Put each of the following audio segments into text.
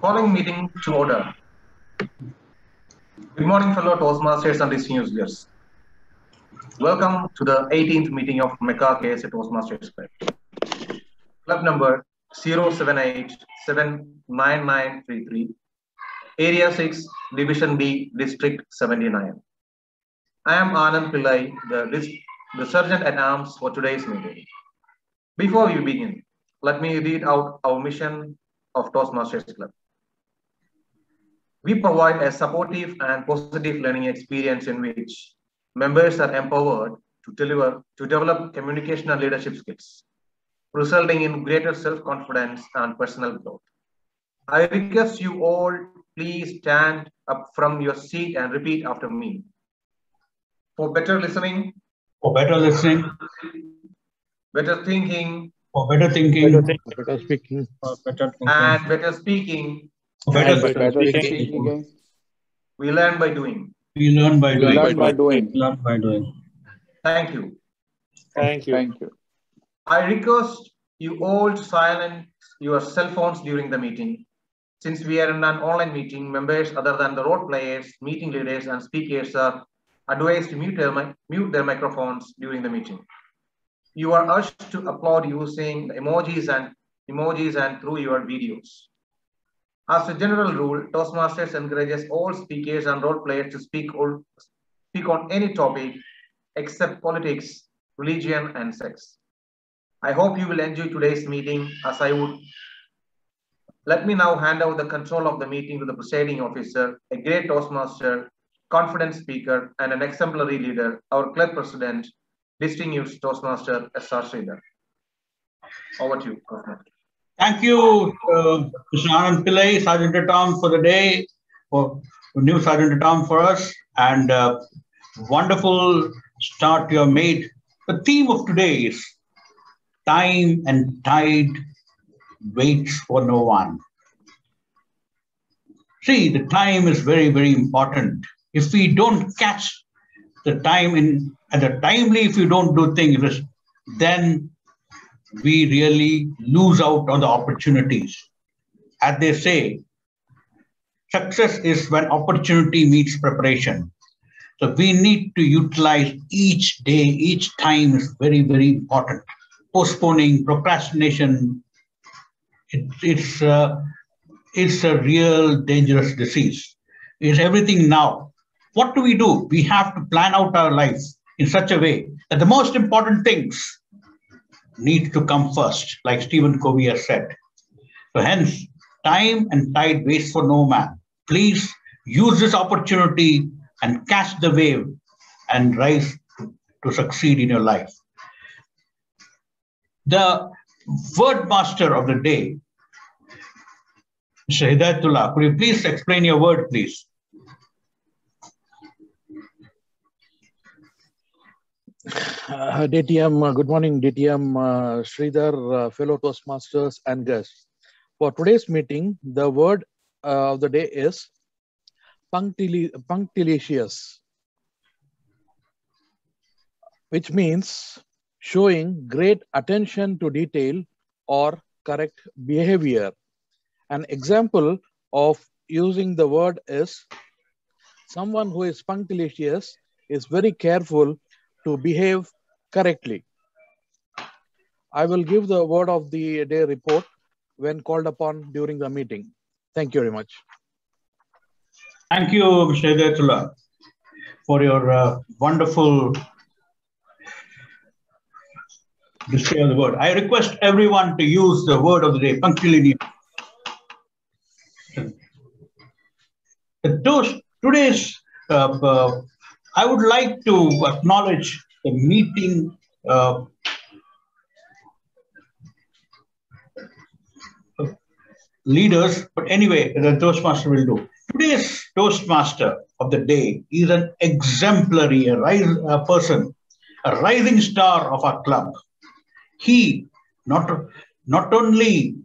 Calling meeting to order. Good morning, fellow Toastmasters and distinguished guests. Welcome to the 18th meeting of MECA KSA Toastmasters Club. Club number 078-79933, Area 6, Division B, District 79. I am Anand Pillai, the Sergeant at Arms for today's meeting. Before we begin, let me read out our mission of Toastmasters Club. We provide a supportive and positive learning experience in which members are empowered to develop communication and leadership skills, resulting in greater self-confidence and personal growth. I request you all please stand up from your seat and repeat after me. For better listening. For better listening. Better thinking. For better thinking. Better speaking. For better thinking. And better speaking. Better speaking. We learn by doing. We learn by doing. Learn by doing. Learn by doing. Thank you. Thank you. I request you all silence your cell phones during the meeting. Since we are in an online meeting, members other than the role players, meeting leaders, and speakers are advised to mute their microphones during the meeting. You are urged to applaud using the emojis and through your videos. As a general rule, Toastmasters encourages all speakers and role players to speak on any topic except politics, religion, and sex. I hope you will enjoy today's meeting as I would. Let me now hand over the control of the meeting to the presiding officer, a great Toastmaster, confident speaker, and an exemplary leader, our club president, distinguished Toastmaster S.R. Sridhar. Over to you, Toastmaster. Thank you, Mr. Anand Pillai, Sergeant at Arms for the day, for new Sergeant at Arms for us, and wonderful start you have made. The theme of today is time and tide waits for no one. See, the time is very, very important. If we don't catch the time if you don't do things, then we really lose out on the opportunities. As they say, success is when opportunity meets preparation. So we need to utilize each day, each time is very, very important. Postponing, procrastination, it's a real dangerous disease. It's everything now. What do? We have to plan out our life in such a way that the most important things need to come first, like Stephen Covey has said. So hence, time and tide waits for no man. Please use this opportunity and catch the wave and rise to succeed in your life. The word master of the day, Mr. Hidayatullah, could you please explain your word, please? DTM, good morning, DTM Sridhar, fellow Toastmasters and guests. For today's meeting, the word of the day is punctilious, which means showing great attention to detail or correct behavior. An example of using the word is someone who is punctilious is very careful to behave correctly. I will give the word of the day report when called upon during the meeting. Thank you very much. Thank you, Mr. Hidayatullah, for your wonderful display of the word. I request everyone to use the word of the day, punctilious. Today's I would like to acknowledge the meeting leaders, but anyway, the Toastmaster will do. Today's Toastmaster of the day is an exemplary person, a rising star of our club. He not only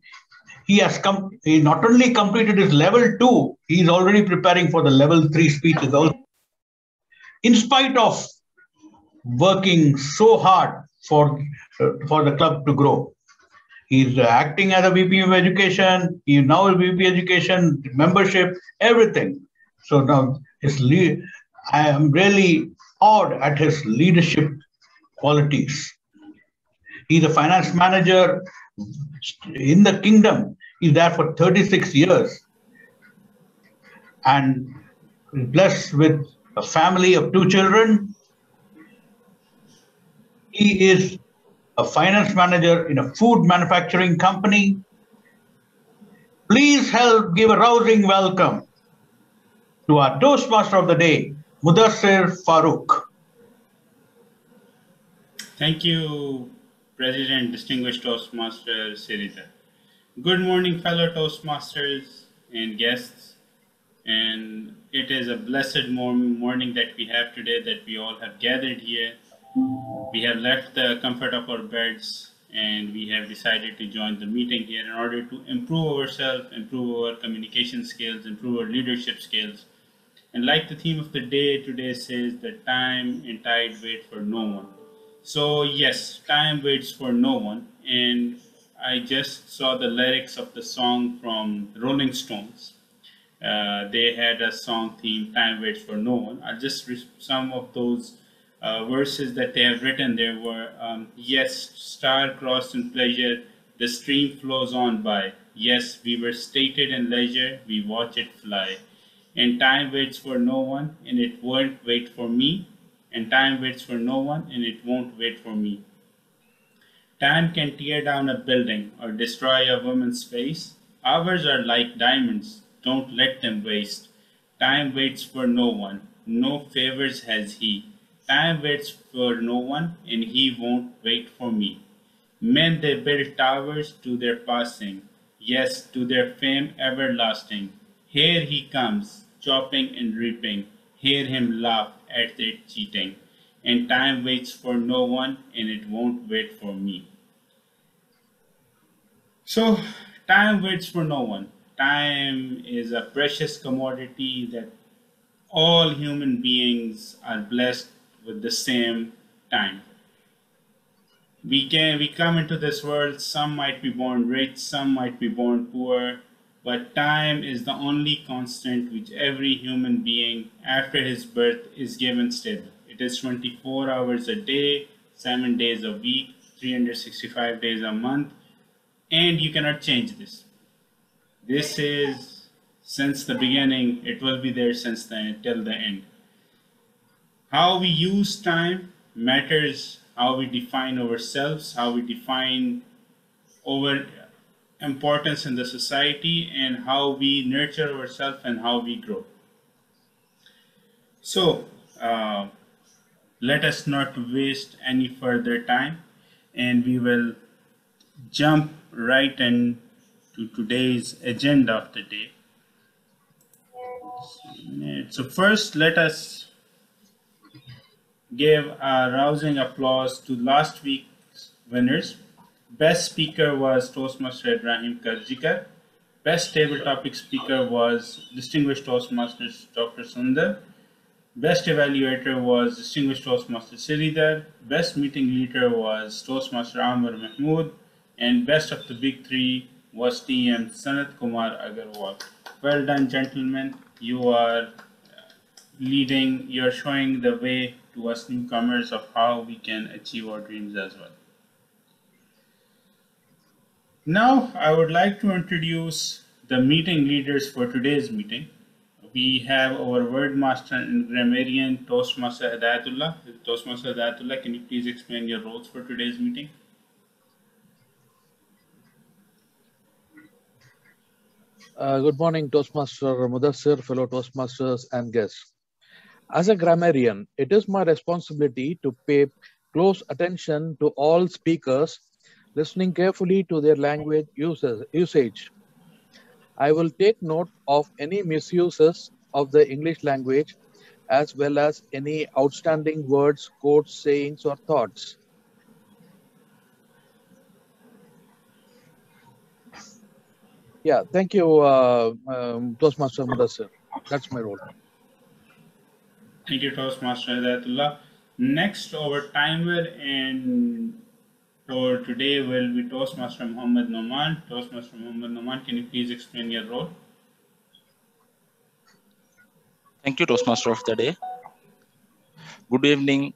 completed his level 2, he is already preparing for the level 3 speeches also. In spite of working so hard for the club to grow. He's acting as a VP of Education. He now is VP Education, membership, everything. So now I am really awed at his leadership qualities. He's a finance manager in the kingdom. He's there for 36 years and blessed with a family of 2 children. He is a finance manager in a food manufacturing company. Please help give a rousing welcome to our Toastmaster of the day, Mudassir Farooq. Thank you, President, Distinguished Toastmaster Sirita. Good morning, fellow Toastmasters and guests. And it is a blessed morning that we have today, that we all have gathered here. We have left the comfort of our beds and we have decided to join the meeting here in order to improve ourselves, improve our communication skills, improve our leadership skills. And like the theme of the day today says, that time and tide wait for no one. So yes, time waits for no one. And I just saw the lyrics of the song from Rolling Stones. They had a song theme, Time Waits for No One. I'll just read some of those verses that they have written. There were, yes, star-crossed in pleasure, the stream flows on by. Yes, we were stated in leisure, we watch it fly. And time waits for no one, and it won't wait for me. And time waits for no one, and it won't wait for me. Time can tear down a building or destroy a woman's face. Hours are like diamonds, don't let them waste. Time waits for no one, no favors has he. Time waits for no one, and he won't wait for me. Men they build towers to their passing, yes, to their fame everlasting. Here he comes, chopping and reaping, hear him laugh at their cheating. And time waits for no one, and it won't wait for me. So, time waits for no one. Time is a precious commodity that all human beings are blessed with the same time. We come into this world, some might be born rich, some might be born poor, but time is the only constant which every human being after his birth is given stable. It is 24 hours a day, 7 days a week, 365 days a month, and you cannot change this. This is since the beginning, it will be there since till the end. How we use time matters, how we define ourselves, how we define our importance in the society, and how we nurture ourselves and how we grow. So, let us not waste any further time, and we will jump right into today's agenda of the day. So first, let us give a rousing applause to last week's winners. Best speaker was Toastmaster Ibrahim Karjikar. Best table topic speaker was Distinguished Toastmasters Dr. Sundar. Best evaluator was Distinguished Toastmaster Siridhar. Best meeting leader was Toastmaster Amar Mahmood. And best of the big three was TM Sanat Kumar Agarwal. Well done, gentlemen. You are leading, you're showing the way to us newcomers of how we can achieve our dreams as well. Now, I would like to introduce the meeting leaders for today's meeting. We have our word master and grammarian, Toastmaster Hidayatullah. Toastmaster Hidayatullah, can you please explain your roles for today's meeting? Good morning, Toastmaster Mudassir, fellow Toastmasters and guests. As a grammarian, it is my responsibility to pay close attention to all speakers, listening carefully to their language usage. I will take note of any misuses of the English language, as well as any outstanding words, quotes, sayings, or thoughts. Yeah, thank you, Toastmaster Mudassir. That's my role. Thank you, Toastmaster Hidayatullah. Next, our timer and So today will be Toastmaster Muhammad Noman. Toastmaster Muhammad Noman, can you please explain your role? Thank you, Toastmaster of the day. Good evening,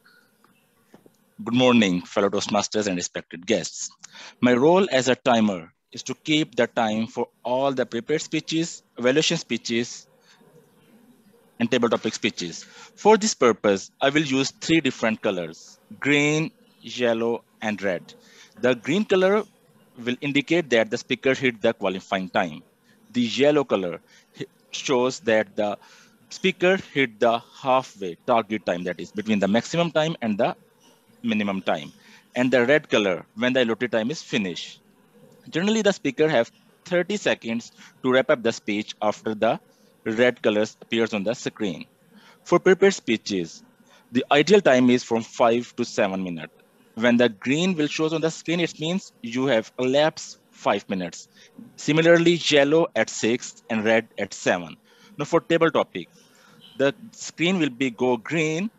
good morning, fellow Toastmasters and respected guests. My role as a timer is to keep the time for all the prepared speeches, evaluation speeches, and table topic speeches. For this purpose, I will use 3 different colors: green, yellow, and red. The green color will indicate that the speaker hit the qualifying time. The yellow color shows that the speaker hit the halfway target time, that is between the maximum time and the minimum time. And the red color when the allotted time is finished. Generally, the speaker have 30 seconds to wrap up the speech after the red color appears on the screen. For prepared speeches, the ideal time is from 5 to 7 minutes. When the green will show on the screen, it means you have elapsed 5 minutes. Similarly, yellow at 6 and red at 7. Now for table topic, the screen will be go green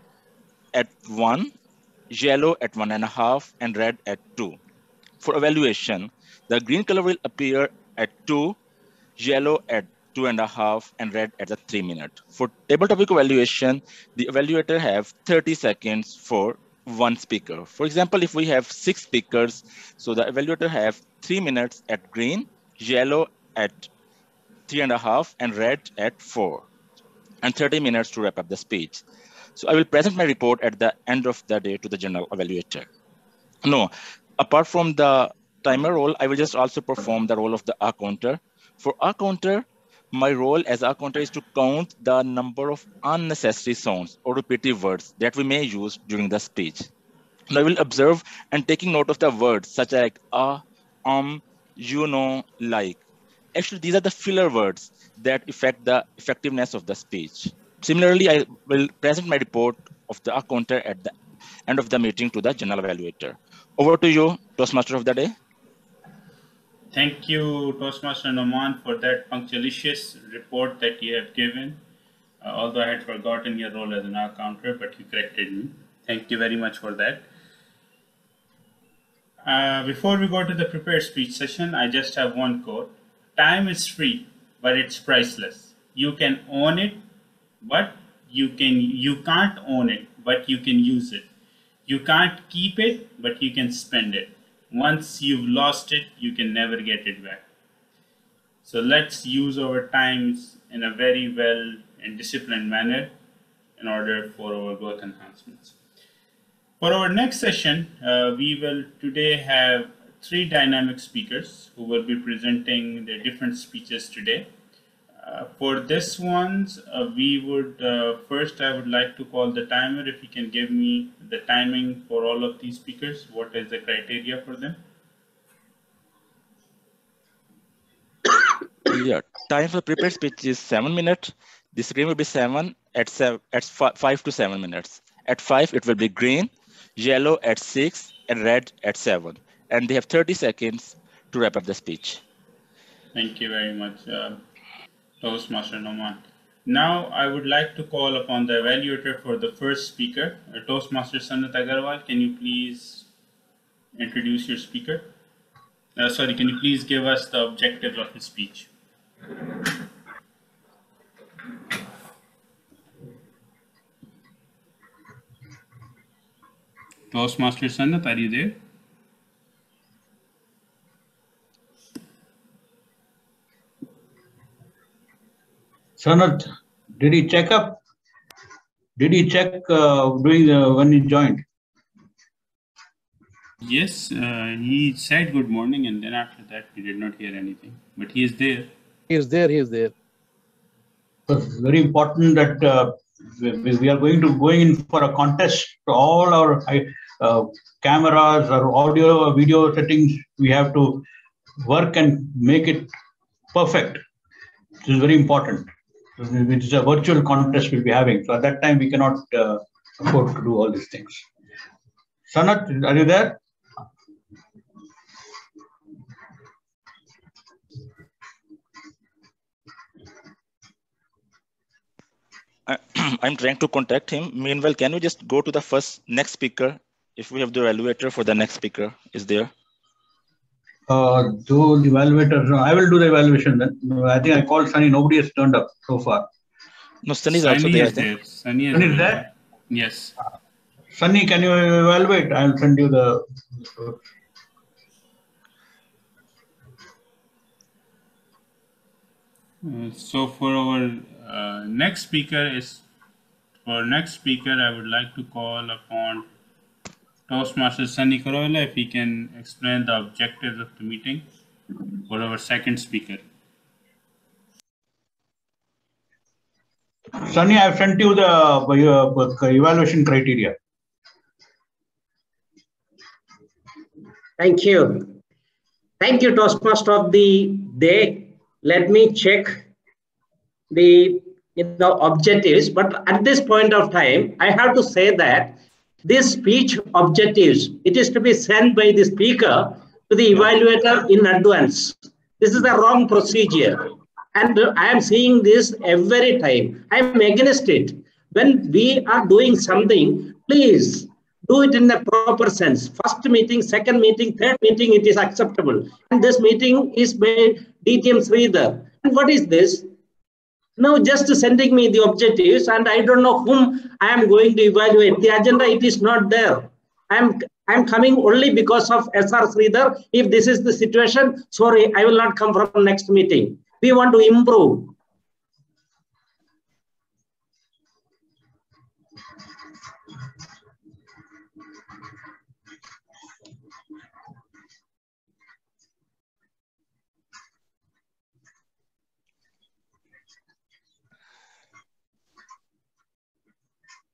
at 1, yellow at 1.5, and red at 2. For evaluation, the green color will appear at 2, yellow at 2.5, and red at the 3 minute. For table topic evaluation, the evaluator have 30 seconds for one speaker. For example, if we have 6 speakers, so the evaluator have 3 minutes at green, yellow at 3.5, and red at 4, and 30 minutes to wrap up the speech. So I will present my report at the end of the day to the general evaluator. No, apart from the timer role, I will just also perform the role of the R counter. For R counter, my role as R counter is to count the number of unnecessary sounds or repetitive words that we may use during the speech. And I will observe and taking note of the words such as you know, like. Actually, these are the filler words that affect the effectiveness of the speech. Similarly, I will present my report of the R counter at the end of the meeting to the general evaluator. Over to you, Toastmaster of the day. Thank you, Toastmaster Noman, for that punctilious report that you have given. Although I had forgotten your role as an R counter, but you corrected me. Thank you very much for that. Before we go to the prepared speech session, I just have one quote. Time is free, but it's priceless. You can own it, but you can't own it, but you can use it. You can't keep it, but you can spend it. Once you've lost it, you can never get it back. So let's use our times in a very well and disciplined manner in order for our growth enhancements. For our next session, we will today have 3 dynamic speakers who will be presenting their different speeches today. For this ones, we would first, I would like to call the timer. If you can give me the timing for all of these speakers, what is the criteria for them? Yeah, time for prepared speech is 7 minutes. The screen will be 7 at 5 to 7 minutes. At 5, it will be green, yellow at 6, and red at 7. And they have 30 seconds to wrap up the speech. Thank you very much, Toastmaster Noman. Now, I would like to call upon the evaluator for the first speaker. Toastmaster Sanat Agarwal, can you please introduce your speaker? Sorry, can you please give us the objectives of his speech? Toastmaster Sanat, are you there? Sanat, did he check up? Did he check when he joined? Yes, he said good morning, and then after that we did not hear anything. But he is there. He is there. He is there. It's very important that we are going in for a contest. All our cameras, our audio, video settings, we have to work and make it perfect. This is very important. It is a virtual contest we'll be having. So at that time, we cannot afford to do all these things. Sanat, are you there? I'm trying to contact him. Meanwhile, can you just go to the next speaker if we have the evaluator for the next speaker, is there? Do the evaluator, no, I will do the evaluation then. No, I think I called Sunny, nobody has turned up so far. No, Sunny is also there, I think. Sunny is Sunny is there? Yes. Sunny, can you evaluate? I will send you the... So for our next speaker I would like to call upon Toastmaster Sunny Karola if he can explain the objectives of the meeting for our second speaker. Sunny, I have sent you the evaluation criteria. Thank you. Thank you, Toastmaster of the day. Let me check the objectives. But at this point of time, I have to say that this speech objectives, it is to be sent by the speaker to the evaluator in advance. This is the wrong procedure. And I am seeing this every time. I am against it. When we are doing something, please do it in the proper sense. First meeting, second meeting, third meeting, it is acceptable. And this meeting is by DTM Sridhar. And what is this? Now just sending me the objectives and I don't know whom I am going to evaluate. The agenda, it is not there. I'm coming only because of SR Sridhar. If this is the situation, sorry, I will not come from next meeting. We want to improve.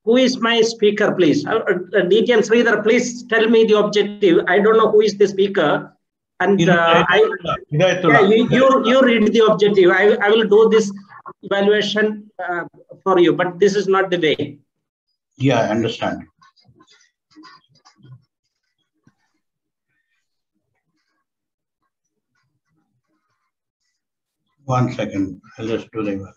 Who is my speaker, please? DTM Sridhar, please tell me the objective. I don't know who is the speaker. And you read the objective. I will do this evaluation for you, but this is not the way. Yeah, I understand. One second, I'll just do the evaluation.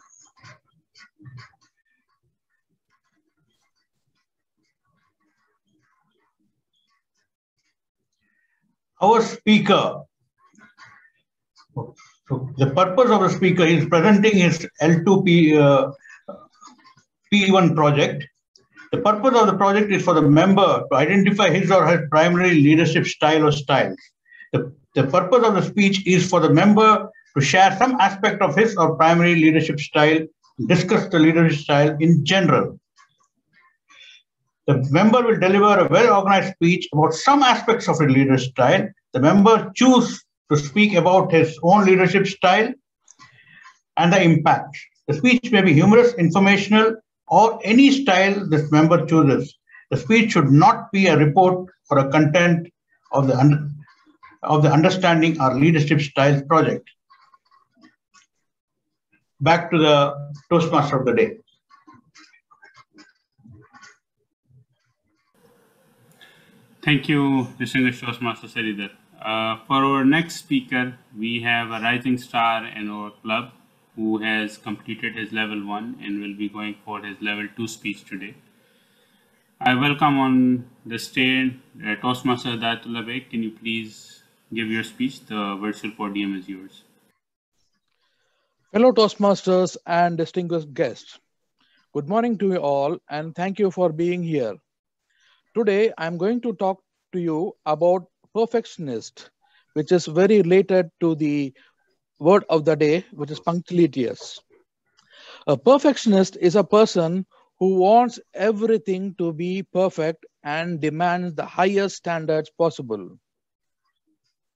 Our speaker, so the purpose of the speaker is presenting his L2 P1 project. The purpose of the project is for the member to identify his or her primary leadership style or styles. The purpose of the speech is for the member to share some aspect of his or primary leadership style, discuss the leadership style in general. The member will deliver a well-organized speech about some aspects of his leadership style. The member chooses to speak about his own leadership style and the impact. The speech may be humorous, informational, or any style this member chooses. The speech should not be a report or a content of the understanding our leadership style project. Back to the Toastmaster of the day. Thank you, distinguished Toastmaster Sridhar. For our next speaker, we have a rising star in our club who has completed his level 1 and will be going for his level 2 speech today. I welcome on the stage Toastmaster Hidayatullah Beg. Can you please give your speech? The virtual podium is yours. Fellow Toastmasters and distinguished guests, good morning to you all and thank you for being here. Today, I'm going to talk to you about perfectionist, which is very related to the word of the day, which is punctilious. A perfectionist is a person who wants everything to be perfect and demands the highest standards possible.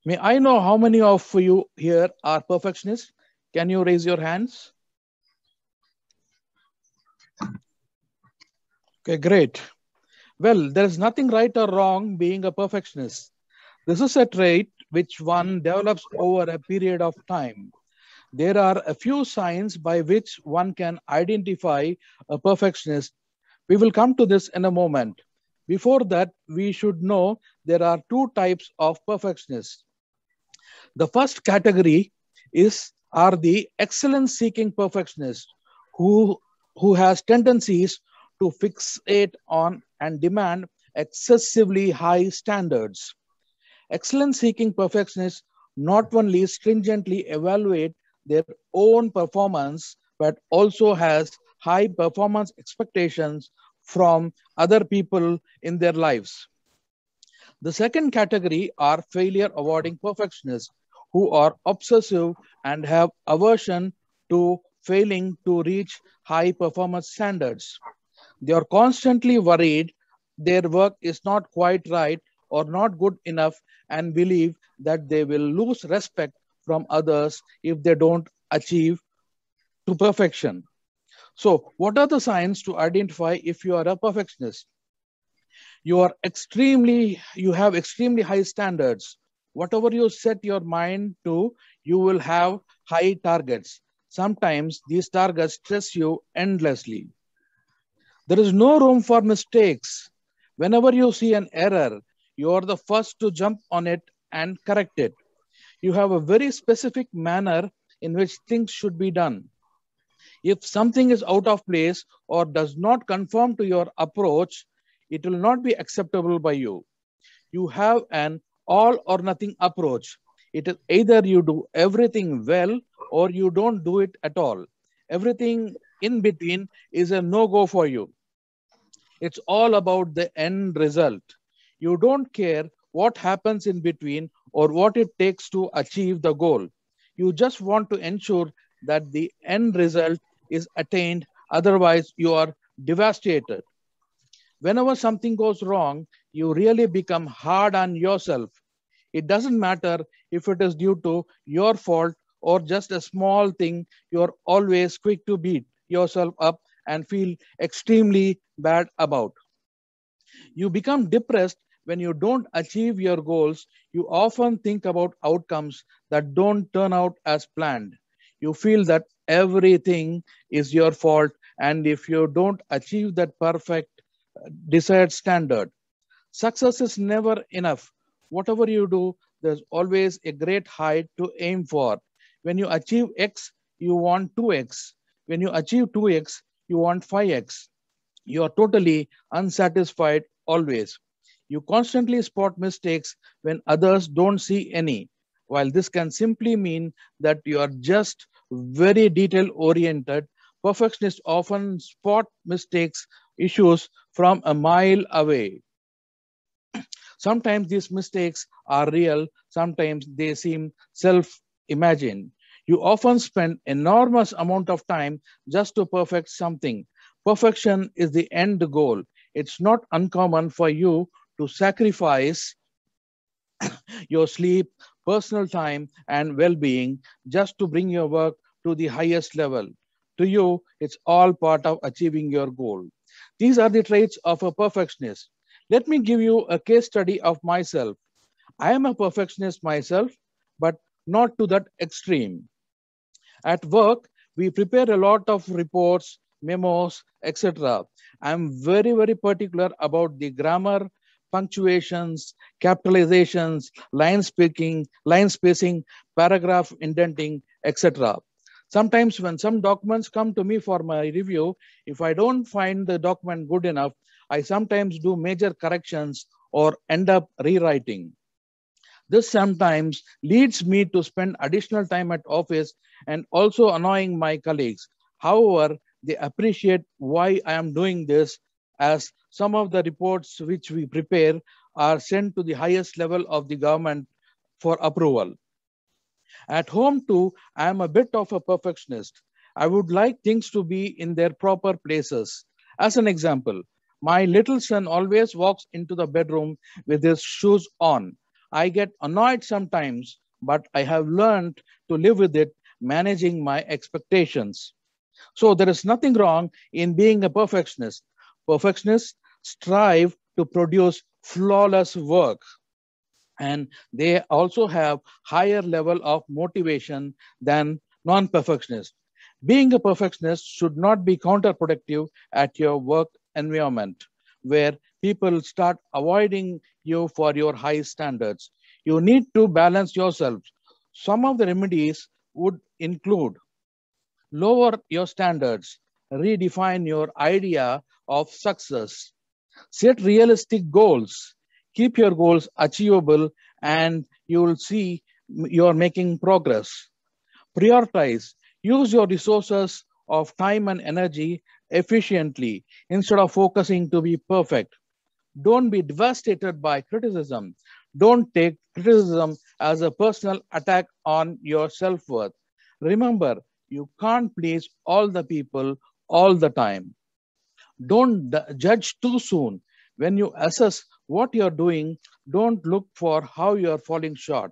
May I know how many of you here are perfectionists? Can you raise your hands? Okay, great. Well, there is nothing right or wrong being a perfectionist. This is a trait which one develops over a period of time. There are a few signs by which one can identify a perfectionist. We will come to this in a moment. Before that, we should know there are two types of perfectionists. The first category are the excellence-seeking perfectionists who has tendencies to fixate on and demand excessively high standards. Excellence-seeking perfectionists not only stringently evaluate their own performance, but also has high performance expectations from other people in their lives. The second category are failure-avoiding perfectionists who are obsessive and have aversion to failing to reach high performance standards. They are constantly worried their work is not quite right or not good enough and believe that they will lose respect from others if they don't achieve to perfection. So, what are the signs to identify if you are a perfectionist? You have extremely high standards. Whatever you set your mind to, you will have high targets. Sometimes these targets stress you endlessly. There is no room for mistakes. Whenever you see an error, you are the first to jump on it and correct it. You have a very specific manner in which things should be done. If something is out of place or does not conform to your approach, it will not be acceptable by you. You have an all or nothing approach. It is either you do everything well or you don't do it at all. Everything in between is a no-go for you. It's all about the end result. You don't care what happens in between or what it takes to achieve the goal. You just want to ensure that the end result is attained, otherwise, you are devastated. Whenever something goes wrong, you really become hard on yourself. It doesn't matter if it is due to your fault or just a small thing, you're always quick to beat yourself up and feel extremely bad about. You become depressed when you don't achieve your goals. You often think about outcomes that don't turn out as planned. You feel that everything is your fault, and if you don't achieve that perfect desired standard, success is never enough. Whatever you do, there's always a great height to aim for. When you achieve X, you want 2X. When you achieve 2X, you want 5X. You are totally unsatisfied always. You constantly spot mistakes when others don't see any. While this can simply mean that you are just very detail oriented, perfectionists often spot mistakes, issues from a mile away. Sometimes these mistakes are real, sometimes they seem self-imagined. You often spend enormous amount of time just to perfect something. Perfection is the end goal. It's not uncommon for you to sacrifice your sleep, personal time, and well-being just to bring your work to the highest level. To you, it's all part of achieving your goal. These are the traits of a perfectionist. Let me give you a case study of myself. I am a perfectionist myself, but not to that extreme. At work, we prepare a lot of reports, memos, etc. I'm very, very particular about the grammar, punctuations, capitalizations, line spacing, paragraph indenting, etc. Sometimes when some documents come to me for my review, if I don't find the document good enough, I sometimes do major corrections or end up rewriting. This sometimes leads me to spend additional time at office and also annoying my colleagues. However, they appreciate why I am doing this, as some of the reports which we prepare are sent to the highest level of the government for approval. At home too, I am a bit of a perfectionist. I would like things to be in their proper places. As an example, my little son always walks into the bedroom with his shoes on. I get annoyed sometimes, but I have learned to live with it, managing my expectations. So there is nothing wrong in being a perfectionist. Perfectionists strive to produce flawless work, and they also have higher level of motivation than non-perfectionists. Being a perfectionist should not be counterproductive at your work environment, where people start avoiding you for your high standards. You need to balance yourself. Some of the remedies would include: lower your standards, redefine your idea of success, Set realistic goals. Keep your goals achievable and you will see you are making progress. Prioritize. Use your resources of time and energy efficiently instead of focusing to be perfect. Don't be devastated by criticism. Don't take criticism as a personal attack on your self-worth. Remember, you can't please all the people all the time. Don't judge too soon. When you assess what you're doing, don't look for how you're falling short.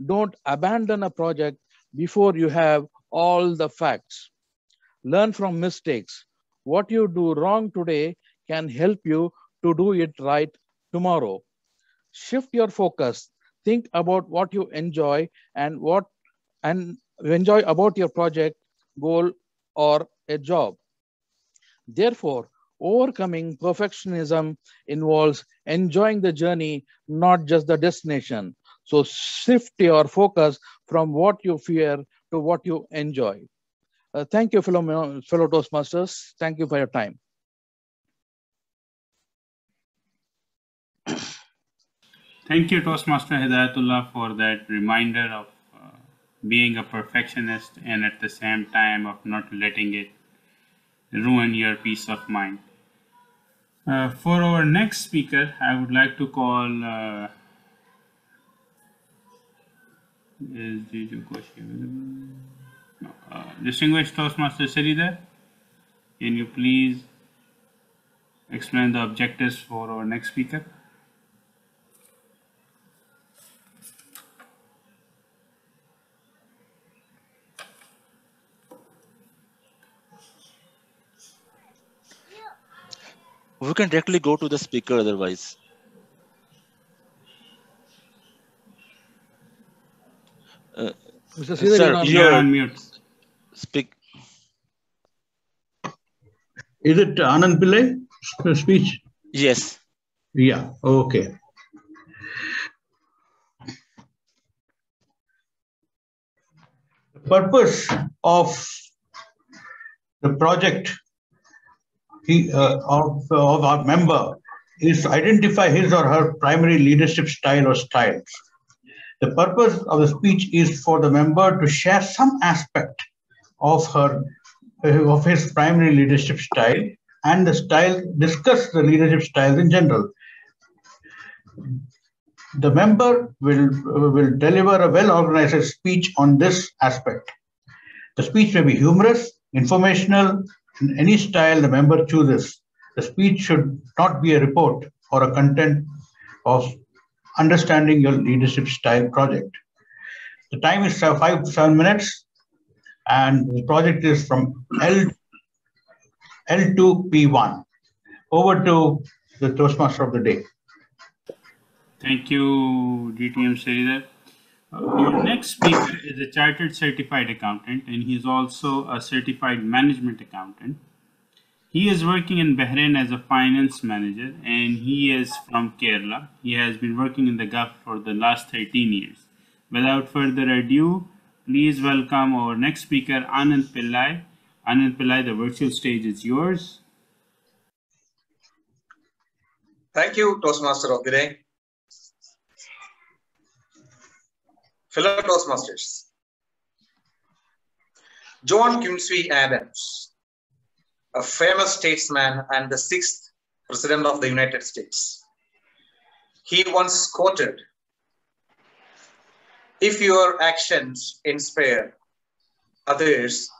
Don't abandon a project before you have all the facts. Learn from mistakes. What you do wrong today can help you to do it right tomorrow. Shift your focus. Think about what you enjoy and what and enjoy about your project, goal, or a job. Therefore, overcoming perfectionism involves enjoying the journey, not just the destination. So shift your focus from what you fear to what you enjoy. Thank you, fellow Toastmasters. Thank you for your time. Thank you, Toastmaster Hidayatullah, for that reminder of being a perfectionist and at the same time of not letting it ruin your peace of mind. For our next speaker, I would like to call distinguished Toastmaster Sridhar. Can you please explain the objectives for our next speaker? We can directly go to the speaker otherwise. Mr. Sridhar, Sir, you're on mute. Speak. Is it Anand Pillai speech? Yes. Yeah, okay. The purpose of the project of our member is to identify his or her primary leadership style or styles. The purpose of the speech is for the member to share some aspect of his primary leadership style and discuss the leadership styles in general. The member will deliver a well-organized speech on this aspect. The speech may be humorous, informational, in any style the member chooses. The speech should not be a report or a content of understanding your leadership style project. The time is 7 minutes, and the project is from L to P1. Over to the Toastmaster of the day. Thank you, DTM Sridhar. Our next speaker is a chartered certified accountant, and he's also a certified management accountant. He is working in Bahrain as a finance manager, and he is from Kerala. He has been working in the Gulf for the last 13 years. Without further ado, please welcome our next speaker, Anand Pillai. Anand Pillai, the virtual stage is yours. Thank you, Toastmaster of the day. Fellow Toastmasters, John Quincy Adams, a famous statesman and the 6th President of the United States, he once quoted, "If your actions inspire others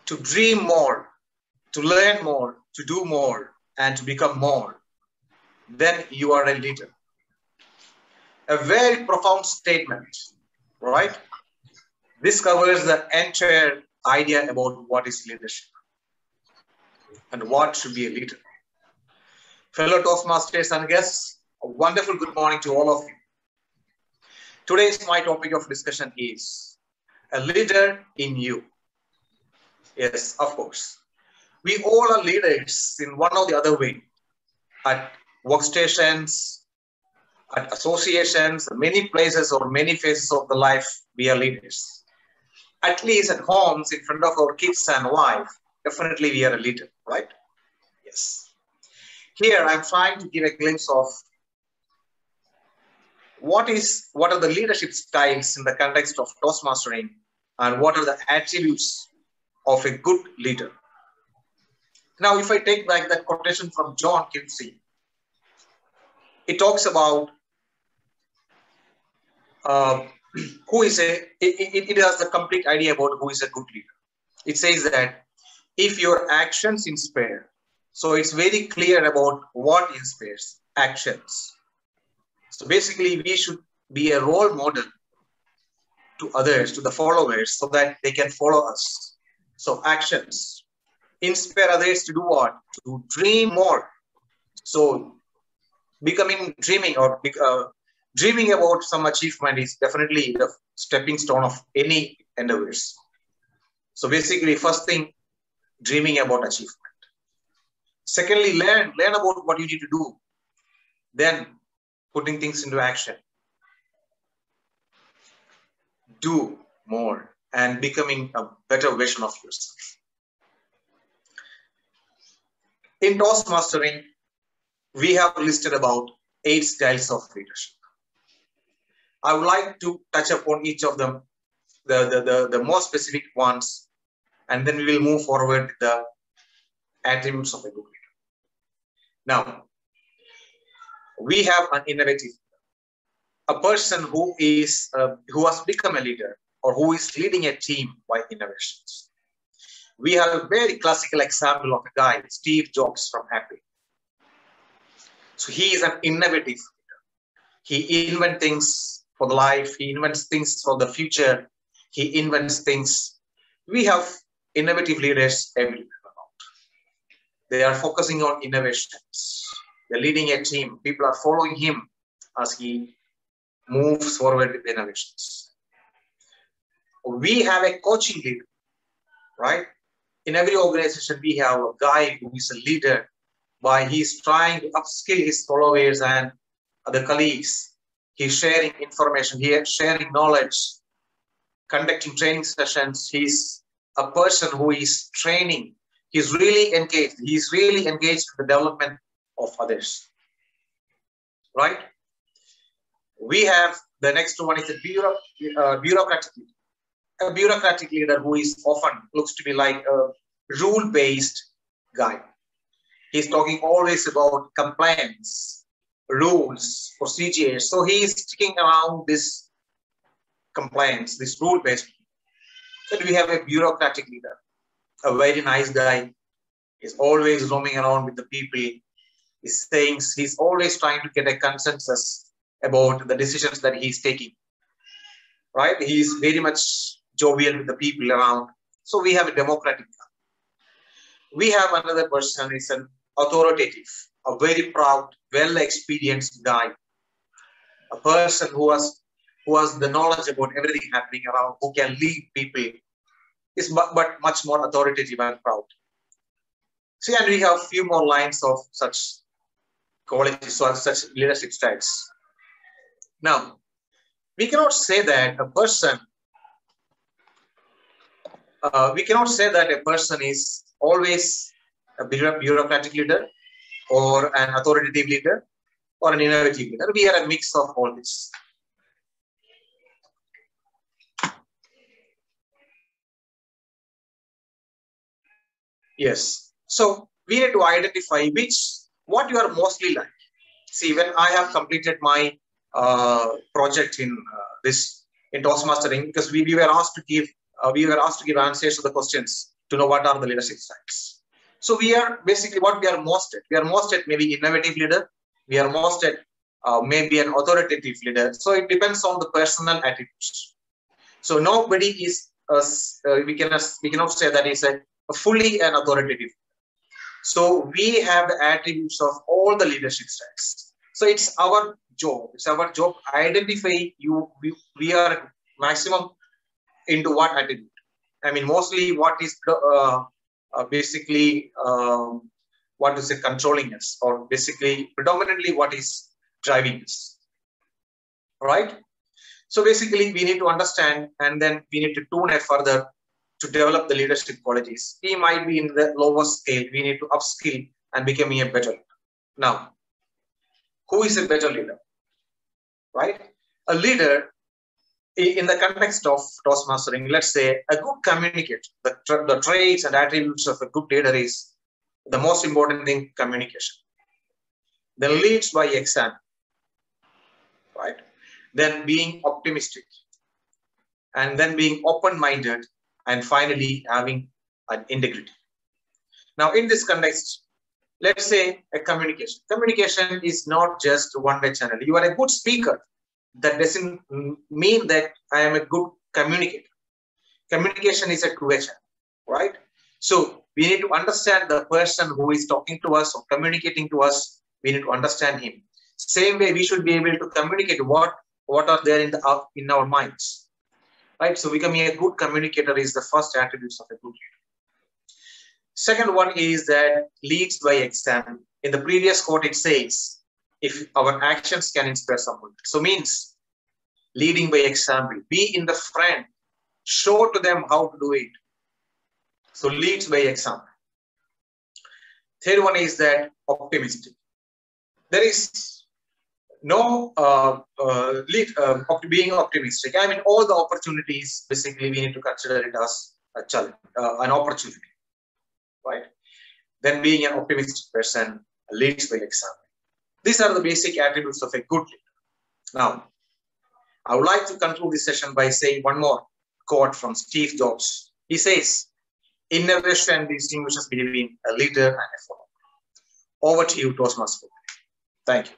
to dream more, to learn more, to do more, and to become more, then you are a leader." A very profound statement, right? This covers the entire idea about what is leadership and what should be a leader. Fellow Toastmasters and guests, a wonderful good morning to all of you. Today's my topic of discussion is a leader in you. Yes, of course. We all are leaders in one or the other way. At workstations, at associations, many places or many phases of the life, we are leaders. At least at homes, in front of our kids and wife, definitely we are a leader, right? Yes. Here, I'm trying to give a glimpse of what are the leadership styles in the context of Toastmastering, and what are the attributes of a good leader. Now, if I take back that quotation from John Kinsey, it talks about it has the complete idea about who is a good leader. It says that if your actions inspire, so it's very clear about what inspires actions. So basically, we should be a role model to others, to the followers, so that they can follow us. So actions inspire others to do what? To dream more. So dreaming about some achievement is definitely the stepping stone of any endeavors. So basically, first thing, dreaming about achievement. Secondly, learn about what you need to do. Then putting things into action. Do more and becoming a better version of yourself. In Toastmastering, we have listed about 8 styles of leadership. I would like to touch upon each of them, the more specific ones, and then we will move forward with the attributes of a good leader. Now, we have an innovative, a person who has become a leader or who is leading a team by innovations. We have a very classical example of a guy, Steve Jobs from Apple. So he is an innovative leader. He invents things for the life. He invents things for the future. He invents things. We have innovative leaders everywhere around. They are focusing on innovations. They're leading a team. People are following him as he moves forward with innovations. We have a coaching leader, right? In every organization, we have a guy who is a leader by he's trying to upskill his followers and other colleagues. He's sharing information, he's sharing knowledge, conducting training sessions. He's a person who is training. He's really engaged. He's really engaged in the development of others, right? We have the next one is a bureaucratic leader. A bureaucratic leader who is often looks to be like a rule-based guy. He's talking always about compliance, rules, procedures. So he is sticking around this compliance, this rule-based. Then we have a bureaucratic leader, a very nice guy. He's always roaming around with the people. He's always trying to get a consensus about the decisions that he's taking. Right? He's very much jovial with the people around. So we have a democratic guy. We have another person, is an authoritative, a very proud, well-experienced guy, a person who has the knowledge about everything happening around, who can lead people, but much more authoritative and proud. See, and we have a few more lines of such qualities or such leadership styles. Now, we cannot say that a person is always a bureaucratic leader or an authoritative leader or an innovative leader. We are a mix of all this. Yes. So we need to identify what you are mostly like. See, when I have completed my project in Toastmastering, because we were asked to give answers to the questions to know what are the leadership styles. So we are basically what we are most at. We are most at maybe innovative leader. We are most at maybe an authoritative leader. So it depends on the personal attributes. So nobody is we cannot say that is a fully an authoritative. So we have the attributes of all the leadership styles. So it's our job. It's our job to identify we are maximum into what attribute. I mean, mostly what is basically what is controlling us, or basically predominantly what is driving us. All right. So basically, we need to understand, and then we need to tune it further to develop the leadership qualities. We might be in the lower scale. We need to upskill and becoming a better. Now, who is a better leader? Right? A leader, in the context of Toastmastering, let's say a good communicator, the traits and attributes of a good leader is the most important thing, communication. Then leads by example, right? Then being optimistic, and then being open-minded, and finally having an integrity. Now, in this context, let's say a communication. Communication is not just one-way channel. You are a good speaker. That doesn't mean that I am a good communicator. Communication is a two-way channel, right? So we need to understand the person who is talking to us or communicating to us. We need to understand him. Same way, we should be able to communicate what are there in our minds, right? So becoming a good communicator is the first attributes of a good leader. Second one is that leads by example. In the previous quote, it says, if our actions can inspire someone. So means leading by example. Be in the front. Show to them how to do it. So leads by example. Third one is that optimistic. There is no being optimistic. I mean, all the opportunities, basically, we need to consider it as a challenge, an opportunity, right? Then being an optimistic person leads by example. These are the basic attributes of a good leader. Now, I would like to conclude this session by saying one more quote from Steve Jobs. He says, innovation distinguishes between a leader and a follower. Over to you, Toastmaster. Thank you.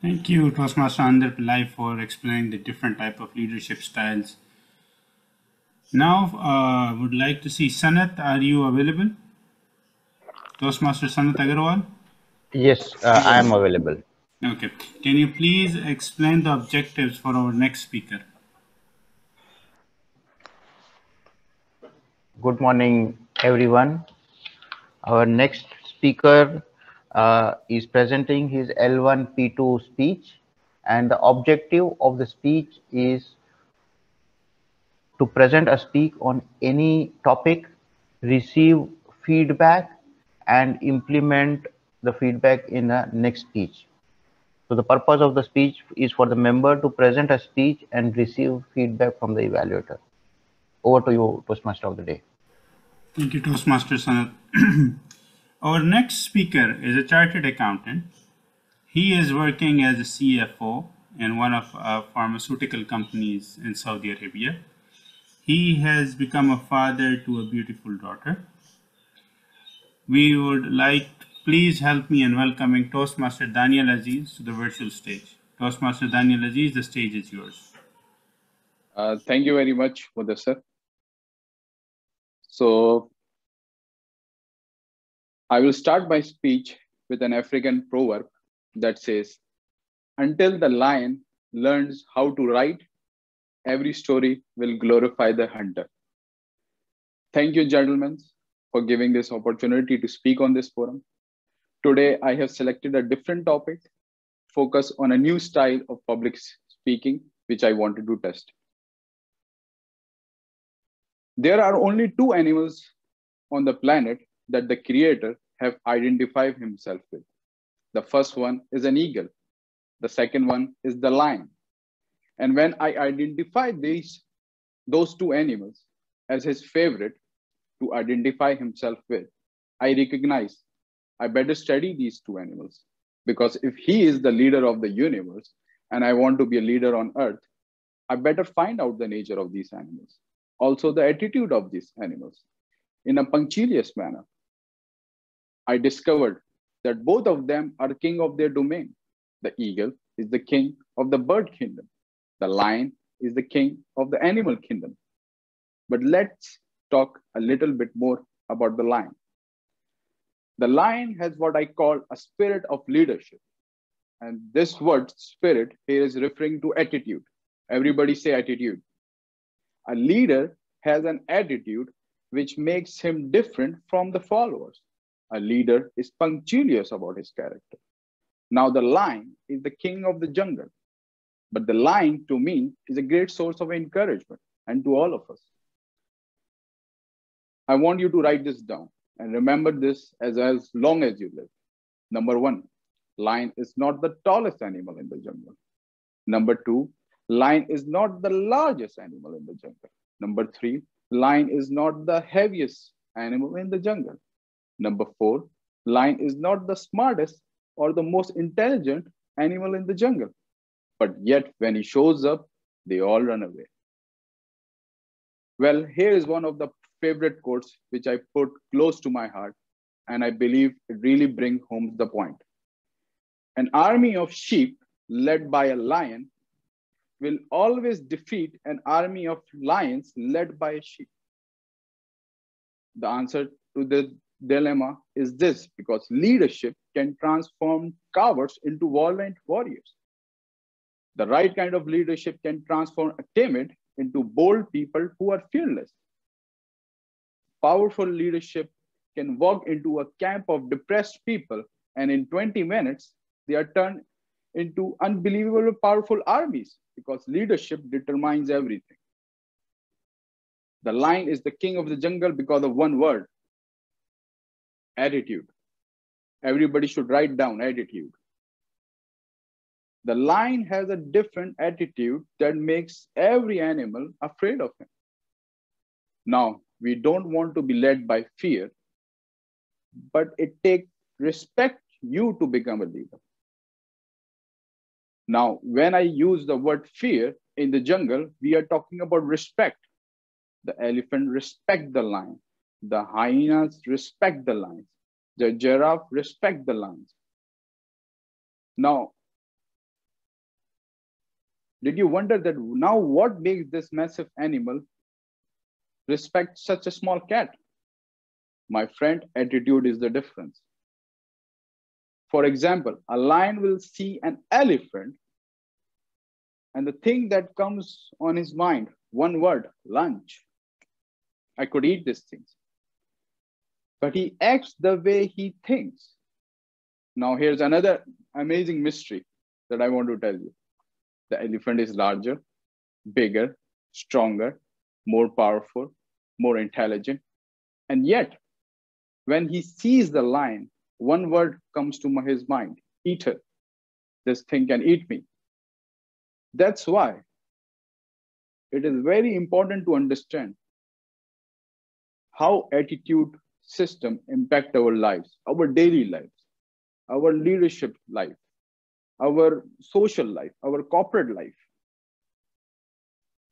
Thank you, Toastmaster Andhra Pillai, for explaining the different type of leadership styles. Now, I would like to see Sanat. Are you available? Toastmaster Sanat Agarwal? Yes, I am available. Okay. Can you please explain the objectives for our next speaker? Good morning, everyone. Our next speaker is presenting his L1P2 speech, and the objective of the speech is to present a speak on any topic, receive feedback, and implement the feedback in the next speech. So the purpose of the speech is for the member to present a speech and receive feedback from the evaluator. Over to you, Toastmaster of the day. Thank you, Toastmaster Sanat. Our next speaker is a chartered accountant. He is working as a CFO in one of pharmaceutical companies in Saudi Arabia. He has become a father to a beautiful daughter. We would like, please help me in welcoming Toastmaster Daniel Aziz to the virtual stage. Toastmaster Daniel Aziz, the stage is yours. Thank you very much, Mudassar. So, I will start my speech with an African proverb that says, until the lion learns how to write, every story will glorify the hunter. Thank you, gentlemen, for giving this opportunity to speak on this forum. Today, I have selected a different topic, focus on a new style of public speaking, which I wanted to test. There are only two animals on the planet that the creator have identified himself with. The first one is an eagle. The second one is the lion. And when I identified those two animals as his favorite to identify himself with, I recognized I better study these two animals, because if he is the leader of the universe and I want to be a leader on earth, I better find out the nature of these animals, also the attitude of these animals in a punctilious manner. I discovered that both of them are king of their domain. The eagle is the king of the bird kingdom. The lion is the king of the animal kingdom. But let's talk a little bit more about the lion. The lion has what I call a spirit of leadership. And this word spirit here is referring to attitude. Everybody say attitude. A leader has an attitude which makes him different from the followers. A leader is punctilious about his character. Now the lion is the king of the jungle. But the lion to me is a great source of encouragement, and to all of us. I want you to write this down. And remember this as long as you live. Number one, lion is not the tallest animal in the jungle. Number two, lion is not the largest animal in the jungle. Number three, lion is not the heaviest animal in the jungle. Number four, lion is not the smartest or the most intelligent animal in the jungle. But yet, when he shows up, they all run away. Well, here is one of the favorite quotes which I put close to my heart, and I believe it really brings home the point. An army of sheep led by a lion will always defeat an army of lions led by a sheep. The answer to the dilemma is this, because leadership can transform cowards into valiant warriors. The right kind of leadership can transform a timid into bold people who are fearless. Powerful leadership can walk into a camp of depressed people, and in 20 minutes, they are turned into unbelievable powerful armies, because leadership determines everything. The lion is the king of the jungle because of one word: attitude. Everybody should write down attitude. The lion has a different attitude that makes every animal afraid of him. Now, we don't want to be led by fear, but it takes respect you to become a leader. Now, when I use the word fear in the jungle, we are talking about respect. The elephant respect the lion. The hyenas respect the lions. The giraffe respect the lions. Now, did you wonder that now what makes this massive animal respect such a small cat? My friend, attitude is the difference. For example, a lion will see an elephant, and the thing that comes on his mind, one word: lunch. I could eat these things. But he acts the way he thinks. Now here's another amazing mystery that I want to tell you. The elephant is larger, bigger, stronger, more powerful, more intelligent. And yet, when he sees the lion, one word comes to his mind: eater. This thing can eat me. That's why it is very important to understand how attitude system impact our lives, our daily lives, our leadership life, our social life, our corporate life.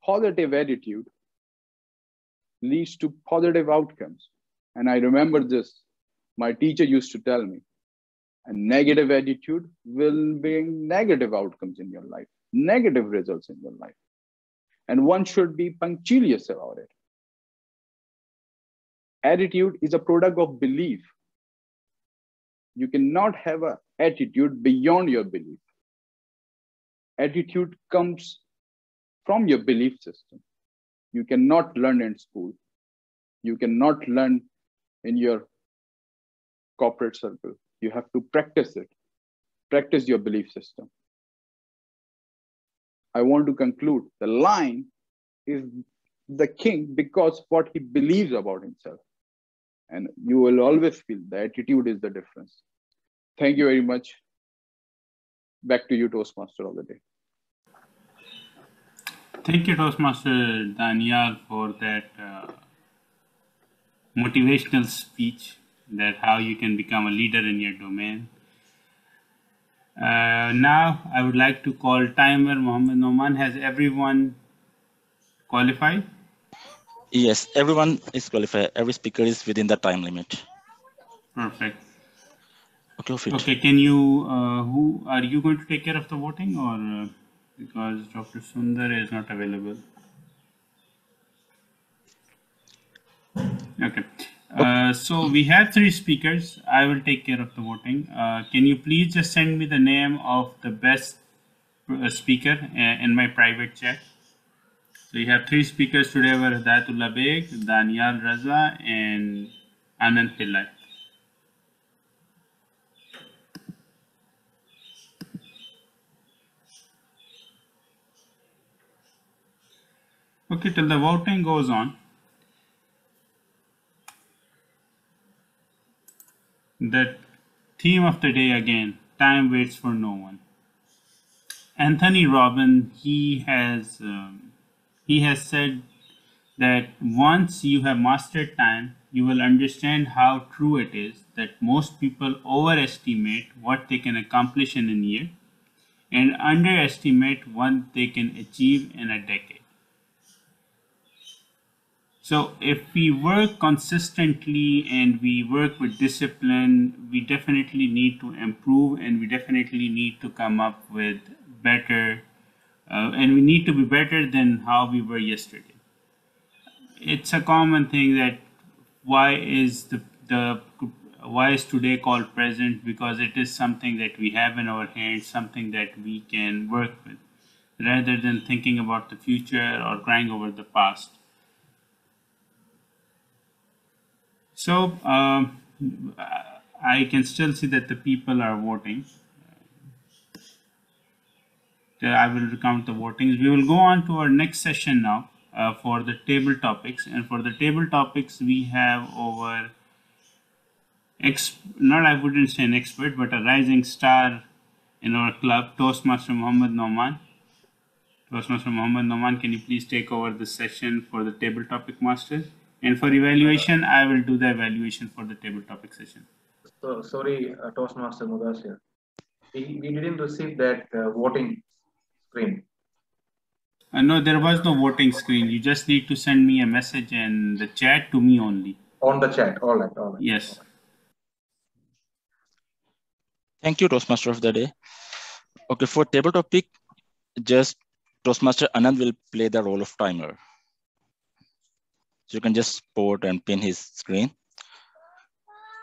Positive attitude leads to positive outcomes. And I remember this, my teacher used to tell me, a negative attitude will bring negative outcomes in your life, negative results in your life. And one should be punctilious about it. Attitude is a product of belief. You cannot have an attitude beyond your belief. Attitude comes from your belief system. You cannot learn in school. You cannot learn in your corporate circle. You have to practice it. Practice your belief system. I want to conclude. The lion is the king because what he believes about himself. And you will always feel the attitude is the difference. Thank you very much. Back to you, Toastmaster of the day. Thank you, Toastmaster Daniel, for that motivational speech, that how you can become a leader in your domain. Now, I would like to call timer Mohammed Noman. Has everyone qualified? Yes, everyone is qualified. Every speaker is within the time limit. Perfect. Okay, Okay, can you, who are you going to take care of the voting, or because Dr. Sundar is not available? Okay. So we have 3 speakers. I will take care of the voting. Can you please just send me the name of the best speaker in my private chat? So you have 3 speakers today: were Hidayatullah Beg, Daniel Raza, and Anand Pillai. Okay, till the voting goes on. The theme of the day again, time waits for no one. Anthony Robbins, he has said that once you have mastered time, you will understand how true it is that most people overestimate what they can accomplish in a year and underestimate what they can achieve in a decade. So if we work consistently and we work with discipline, we definitely need to improve and we definitely need to come up with better, and we need to be better than how we were yesterday. It's a common thing that why is why is today called present? Because it is something that we have in our hands, something that we can work with, rather than thinking about the future or crying over the past. So I can still see that the people are voting. I will recount the votings. We will go on to our next session now for the table topics. And for the table topics, we have over, not I wouldn't say an expert, but a rising star in our club, Toastmaster Muhammad Noman. Toastmaster Muhammad Noman, can you please take over the session for the table topic masters? And for evaluation, I will do the evaluation for the table topic session. So sorry, Toastmaster Mudasir. We didn't receive that voting screen. No, there was no voting screen. You just need to send me a message in the chat to me only. On the chat, all right. Yes. All right. Thank you, Toastmaster of the day. Okay, for table topic, just Toastmaster Anand will play the role of timer. So you can just spot and pin his screen.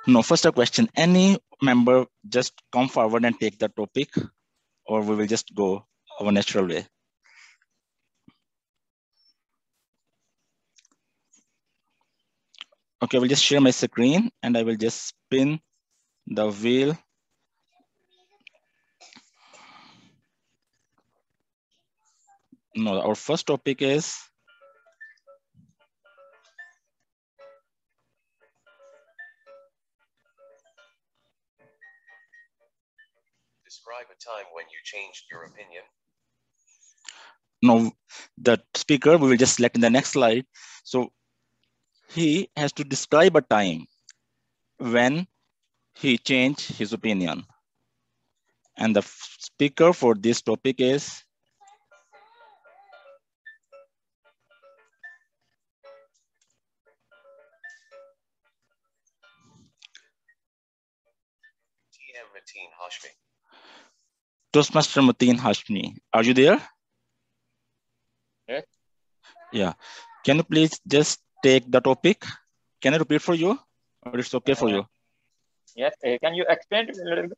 No, first a question. Any member just come forward and take the topic, or we will just go our natural way? Okay, I will just share my screen and I will just spin the wheel. No, our first topic is describe a time when you changed your opinion. no, the speaker, we will just select in the next slide. So he has to describe a time when he changed his opinion. And the speaker for this topic is Mateen Hashmi. Toastmaster Mateen Hashmi. Are you there? Yes. Yeah. Can you please just take the topic? Can I repeat for you? Or it's okay for you? Yes. Can you explain it a little bit?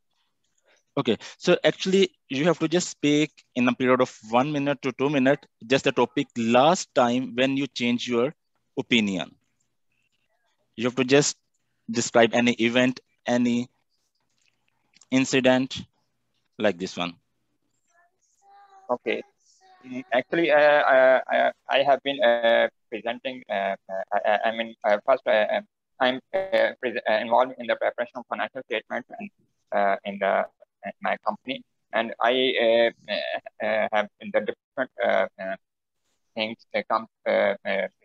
Okay. So actually, you have to just speak in a period of 1 minute to 2 minutes, just the topic last time when you change your opinion. You have to just describe any event, any incident like this one. Okay. Actually, I have been presenting. First, I'm involved in the preparation of financial statements and in my company, and I have the different things that come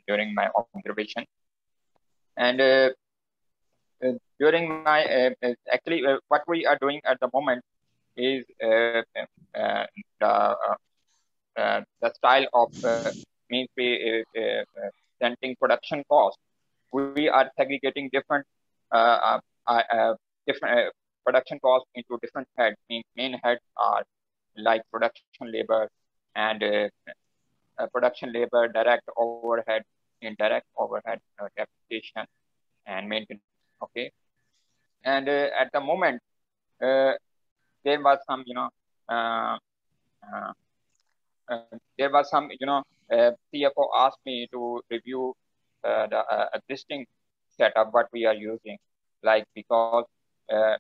during my observation, and during my actually what we are doing at the moment is the style of means presenting production cost. We are segregating different production costs into different heads. Main heads are like production labor and production labor, direct overhead, indirect overhead, depreciation, and maintenance. Okay, and at the moment there was some CFO asked me to review the existing setup what we are using, like because for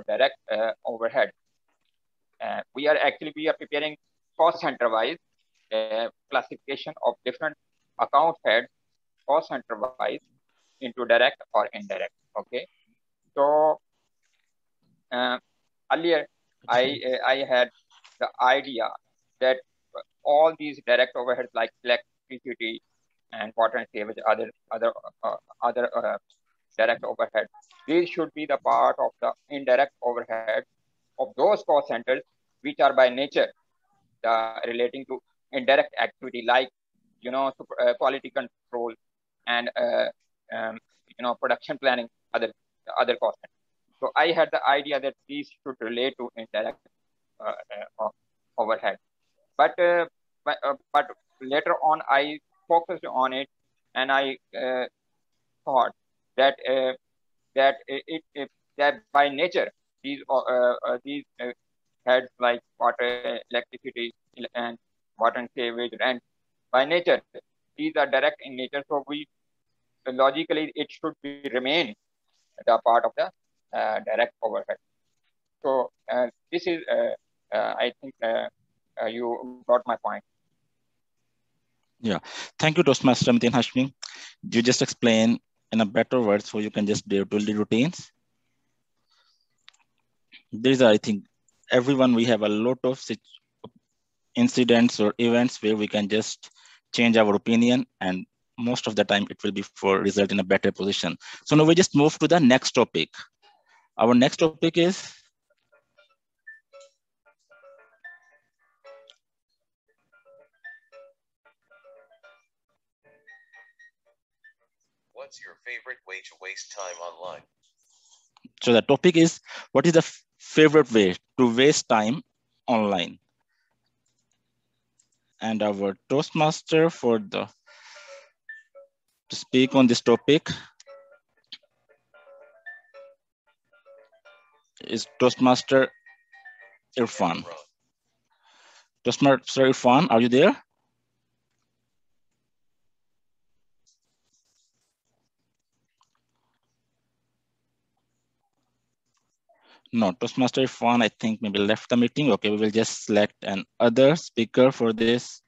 direct overhead, we are preparing cost center wise classification of different account heads cost center wise into direct or indirect. Okay, So earlier, I had the idea that all these direct overheads like electricity and water and sewage, other direct overhead, these should be the part of the indirect overhead of those cost centers which are by nature relating to indirect activity like quality control and production planning, other cost centers. So I had the idea that these should relate to indirect overhead, but later on I focused on it, and I thought that that by nature these heads like water, electricity, and water and sewage, and by nature these are direct in nature. So we logically it should be remain the part of the direct overhead. So this is I think you got my point. Yeah, thank you, Toastmaster Amitin Hashmi. You just explain in a better word, so you can just do the routines. There's, I think, everyone, we have a lot of incidents or events where we can just change our opinion, and most of the time it will be for result in a better position. So now we just move to the next topic. Our next topic is what's your favorite way to waste time online? So the topic is, what is the favorite way to waste time online? And our Toastmaster to speak on this topic is Toastmaster Irfan. Toastmaster Irfan, are you there? No, Toastmaster Irfan, I think maybe left the meeting. Okay, we will just select an other speaker for this.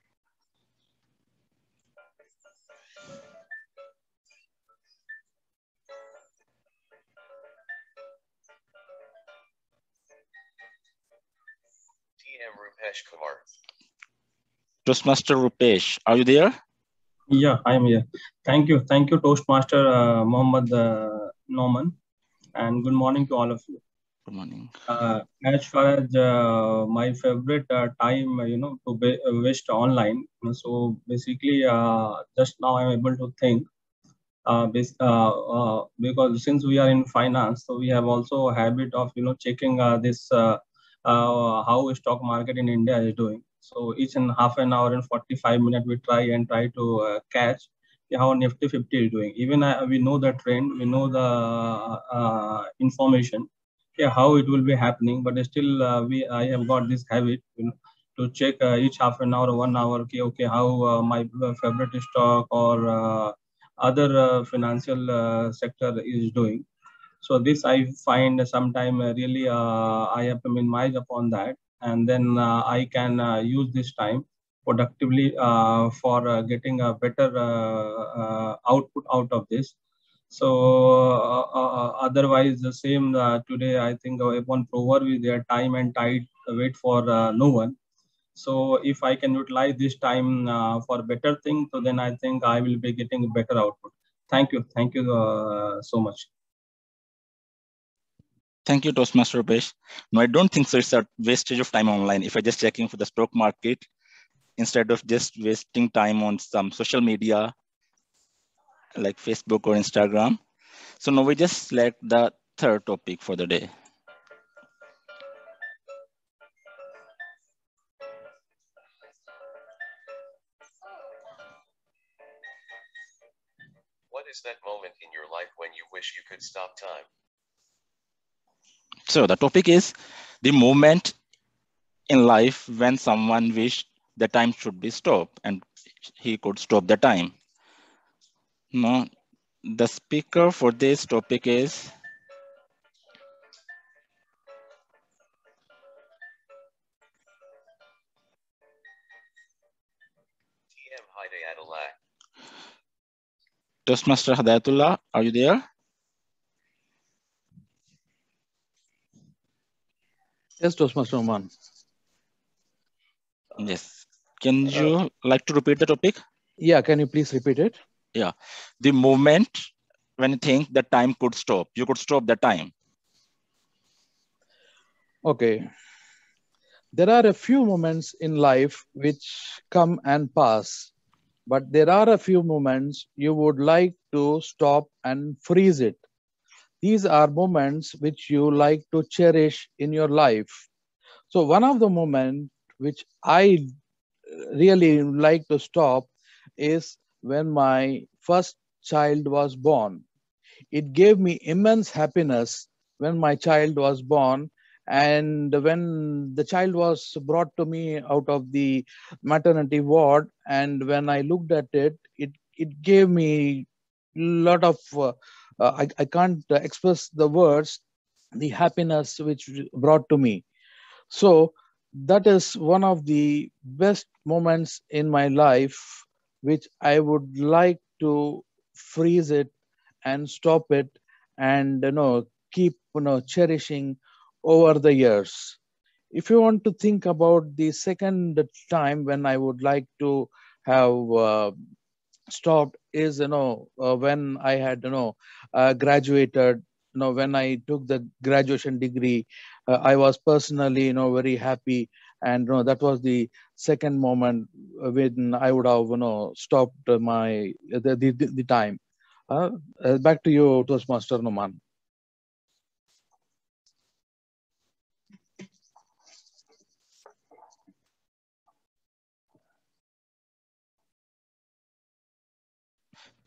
TM Rupesh Kumar. Toastmaster Rupesh, are you there? Yeah, I'm here. Thank you, Toastmaster Mohammad Norman, and good morning to all of you. Good morning. As far as my favorite time, to waste online. So basically, just now I'm able to think. Because since we are in finance, so we have also a habit of checking this how stock market in India is doing. So each and half an hour and 45 minutes we try to catch how Nifty 50 is doing. Even we know the trend, we know the information, how it will be happening, but still I have got this habit to check each half an hour, 1 hour, how my favorite stock or other financial sector is doing. So this I find sometime really I have to minimize upon that, and then I can use this time productively for getting a better output out of this. So otherwise the same today I think one proverb is there: time and tide wait for no one. So if I can utilize this time for better thing, so then I think I will be getting a better output. Thank you so much. Thank you, Toastmaster Rupesh. No, I don't think so. It's a wastage of time online. If I just checking for the stock market, instead of just wasting time on some social media like Facebook or Instagram. So now we just select the third topic for the day. What is that moment in your life when you wish you could stop time? So the topic is the moment in life when someone wished the time should be stopped and he could stop the time. No, the speaker for this topic is TM Hidayatullah. Toastmaster Hidayatullah, are you there? Yes, Toastmaster Oman. Yes. Can you like to repeat the topic? Yeah, can you please repeat it? Yeah. The moment when you think the time could stop, you could stop the time. Okay. There are a few moments in life which come and pass, but there are a few moments you would like to stop and freeze it. These are moments which you like to cherish in your life. So one of the moments which I really like to stop is when my first child was born. It gave me immense happiness when my child was born, and when the child was brought to me out of the maternity ward, and when I looked at it, it gave me a lot of I can't express the words, the happiness which brought to me. So that is one of the best moments in my life which I would like to freeze it and stop it, and keep cherishing over the years. If you want to think about the second time when I would like to have stopped is when I had graduated. When I took the graduation degree, I was personally very happy, and that was the second moment when I would have stopped my the time. Back to you, Toastmaster Numan.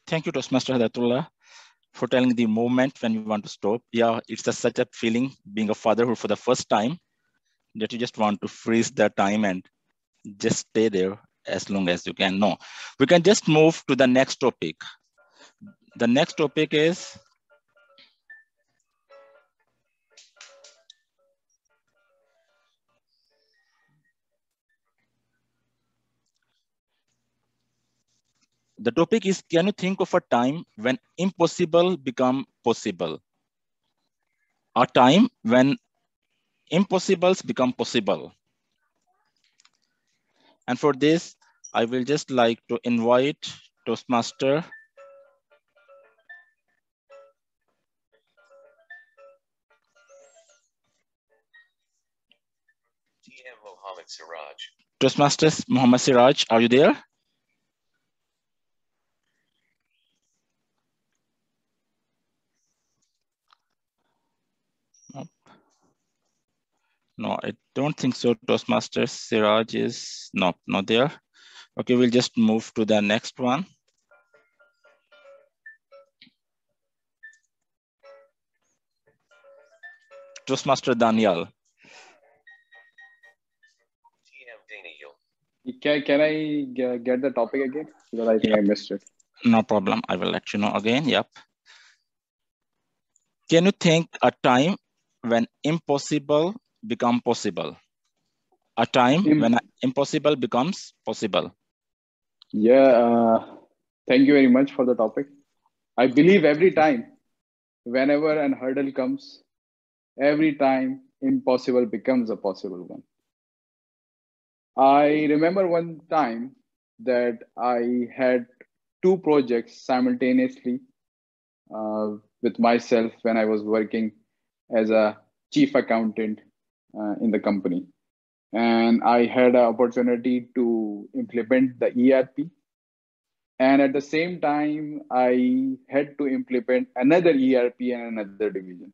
Thank you, Toastmaster Hadatullah, for telling the moment when you want to stop. Yeah, it's such a feeling being a fatherhood for the first time that you just want to freeze the time and just stay there as long as you can. No, we can just move to the next topic. The next topic is can you think of a time when impossible become possible? A time when impossibles become possible. And for this, I will just like to invite Toastmaster TM Mohammed Siraj. Toastmasters Muhammad Siraj, are you there? No, I don't think so. Toastmasters Siraj is not there. Okay, we'll just move to the next one. Toastmaster Daniel. TM Daniel. Can I get the topic again? Because I think I missed it. No problem. I will let you know again. Yep. Can you think a time when impossible become possible? A time when impossible becomes possible. Yeah. Thank you very much for the topic. I believe every time, whenever an hurdle comes, every time impossible becomes a possible one. I remember one time that I had two projects simultaneously with myself when I was working as a chief accountant in the company. And I had an opportunity to implement the ERP. And at the same time, I had to implement another ERP and another division.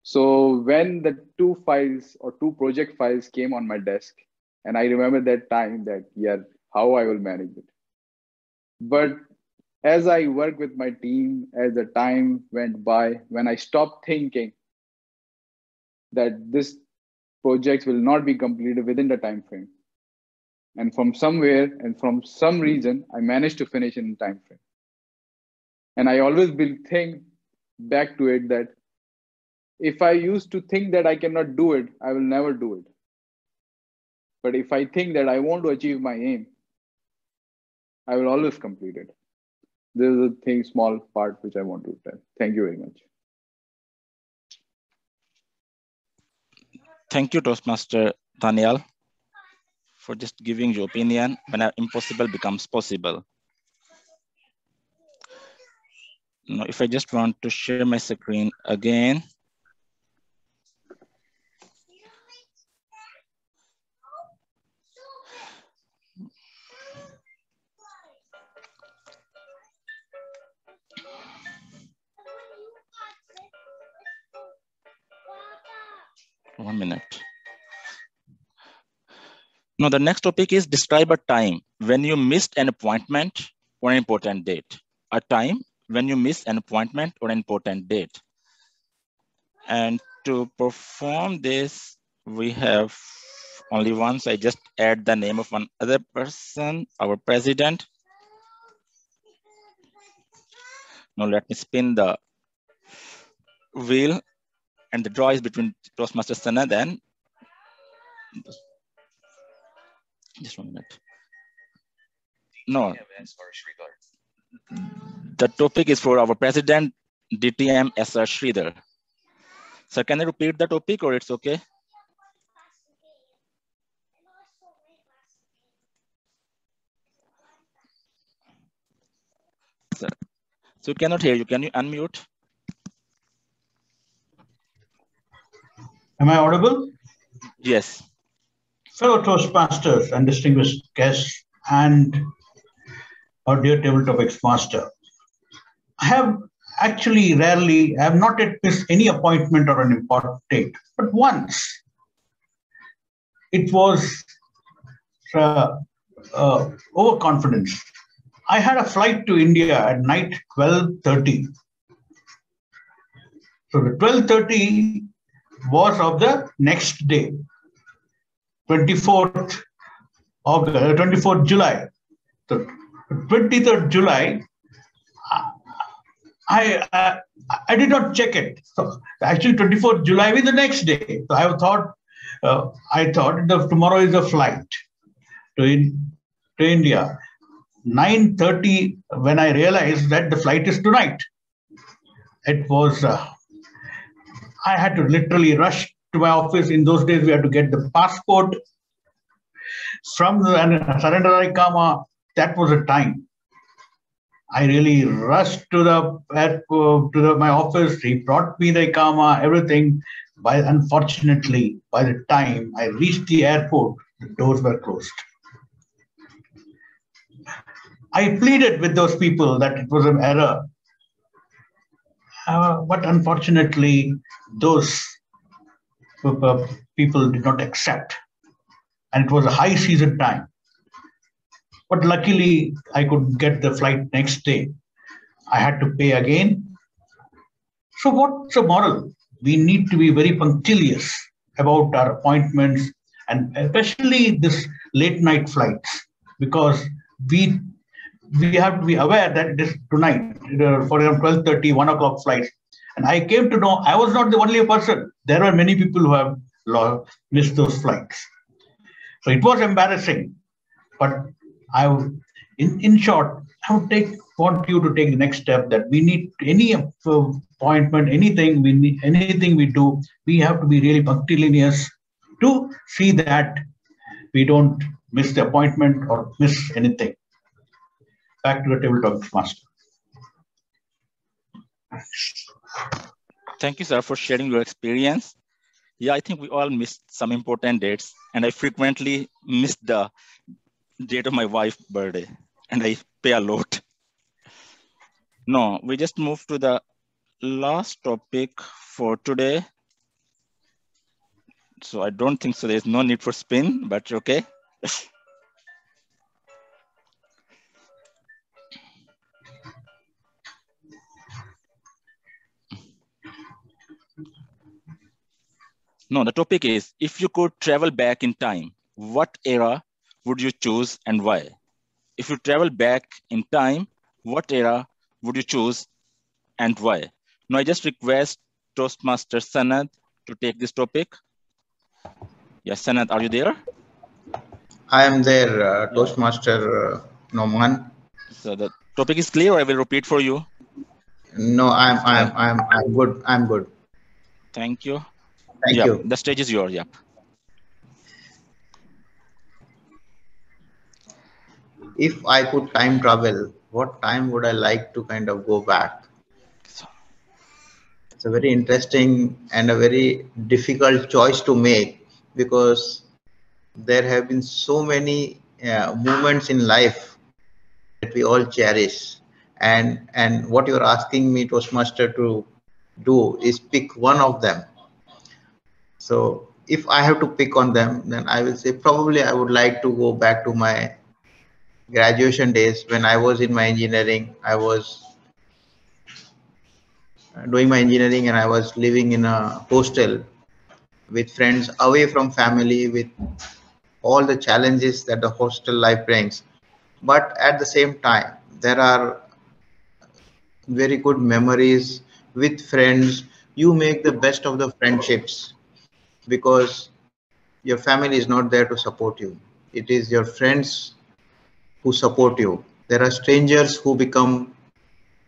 So when the two files or two project files came on my desk, and I remember that time that, yeah, how I will manage it. But as I worked with my team, as the time went by, when I stopped thinking that this project will not be completed within the time frame, and from somewhere and from some reason, I managed to finish in time frame. And I always will think back to it that if I used to think that I cannot do it, I will never do it. But if I think that I want to achieve my aim, I will always complete it. This is a thing, small part which I want to tell. Thank you very much. Thank you, Toastmaster Daniel, for just giving your opinion when impossible becomes possible. Now, if I just want to share my screen again. One minute. Now, the next topic is describe a time when you missed an appointment or an important date. A time when you miss an appointment or an important date. And to perform this, we have only once. I just add the name of one other person, our president. Now let me spin the wheel, and the draw is between Toastmaster Sanad and just 1 minute. No, the topic is for our president, DTM SR Sridhar. Sir, can I repeat the topic or it's okay? Sir, so we cannot hear you. Can you unmute? Am I audible? Yes. Fellow Toastmasters and distinguished guests and our dear table topics master, I have actually I have not yet missed any appointment or an important date, but once it was overconfidence. I had a flight to India at night 12:30. So the 12:30 was of the next day, 24th July. So 23rd July, I did not check it. So actually 24th July was the next day. So I thought tomorrow is a flight to India. 9:30 when I realized that the flight is tonight. It was, I had to literally rush to my office. In those days, we had to get the passport from the surrender Kama. That was a time. I really rushed to my office. He brought me the Ikama, everything. Unfortunately, by the time I reached the airport, the doors were closed. I pleaded with those people that it was an error. But unfortunately, those people did not accept. And it was a high season time. But luckily, I could get the flight next day. I had to pay again. So what's the moral? We need to be very punctilious about our appointments, and especially this late night flights, because we have to be aware that it is tonight, for example, 12:30, 1 o'clock flights. And I came to know I was not the only person. There were many people who have missed those flights. So it was embarrassing. But in short, I would want you to take the next step, that we need any appointment, anything we do, we have to be really punctilious to see that we don't miss the appointment or miss anything. Back to the table topics master. Thank you, sir, for sharing your experience. Yeah, I think we all missed some important dates, and I frequently missed the date of my wife's birthday, and I pay a lot. No, we just moved to the last topic for today. So I don't think so. There's no need for spin, but okay. No, the topic is, if you could travel back in time, what era would you choose and why? If you travel back in time, what era would you choose and why? Now I just request Toastmaster Sanad to take this topic. Yes, Sanad, are you there? I am there, Toastmaster Noman. So the topic is clear, or I will repeat for you? No, I'm good. I'm good. Thank you. Thank you. The stage is yours. Yeah. if I could time travel, what time would I like to kind of go back? It's a very interesting and a very difficult choice to make, because there have been so many moments in life that we all cherish. And what you're asking me, Toastmaster, to do is pick one of them. So if I have to pick on them, then I will say probably I would like to go back to my graduation days when I was in my engineering. I was doing my engineering and I was living in a hostel with friends, away from family, with all the challenges that the hostel life brings. But at the same time, there are very good memories with friends. You make the best of the friendships because your family is not there to support you. It is your friends who support you. There are strangers who become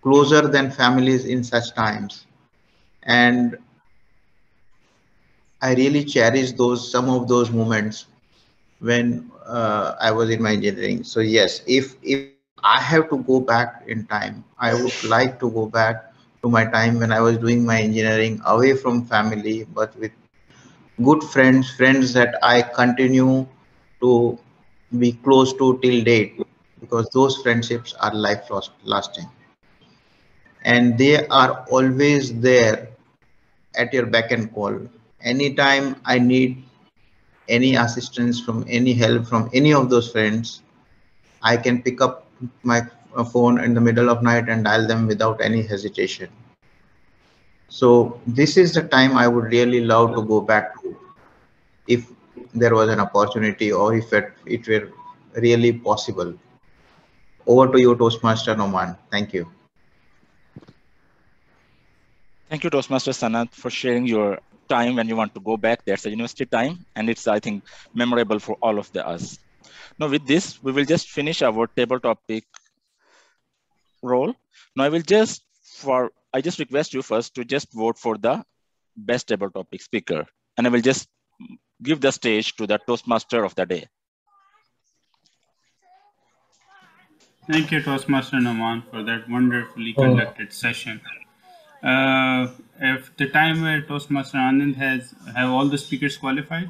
closer than families in such times. And I really cherish some of those moments when I was in my engineering. So yes, if I have to go back in time, I would like to go back to my time when I was doing my engineering away from family, but with good friends, friends that I continue to be close to till date, because those friendships are life lasting, and they are always there at your beck and call. Anytime I need any assistance from any help from any of those friends, I can pick up my phone in the middle of night and dial them without any hesitation. So this is the time I would really love to go back to if there was an opportunity or if it were really possible. Over to you, Toastmaster Noman. Thank you. Thank you, Toastmaster Sanat, for sharing your time when you want to go back. That's a university time, and it's, I think, memorable for all of us. Now, with this, we will just finish our table topic role. Now, I just request you first to just vote for the best table topic speaker, and I will just give the stage to the Toastmaster of the day. Thank you, Toastmaster Naman, for that wonderfully conducted session. If the timer, Toastmaster Anand, have all the speakers qualified?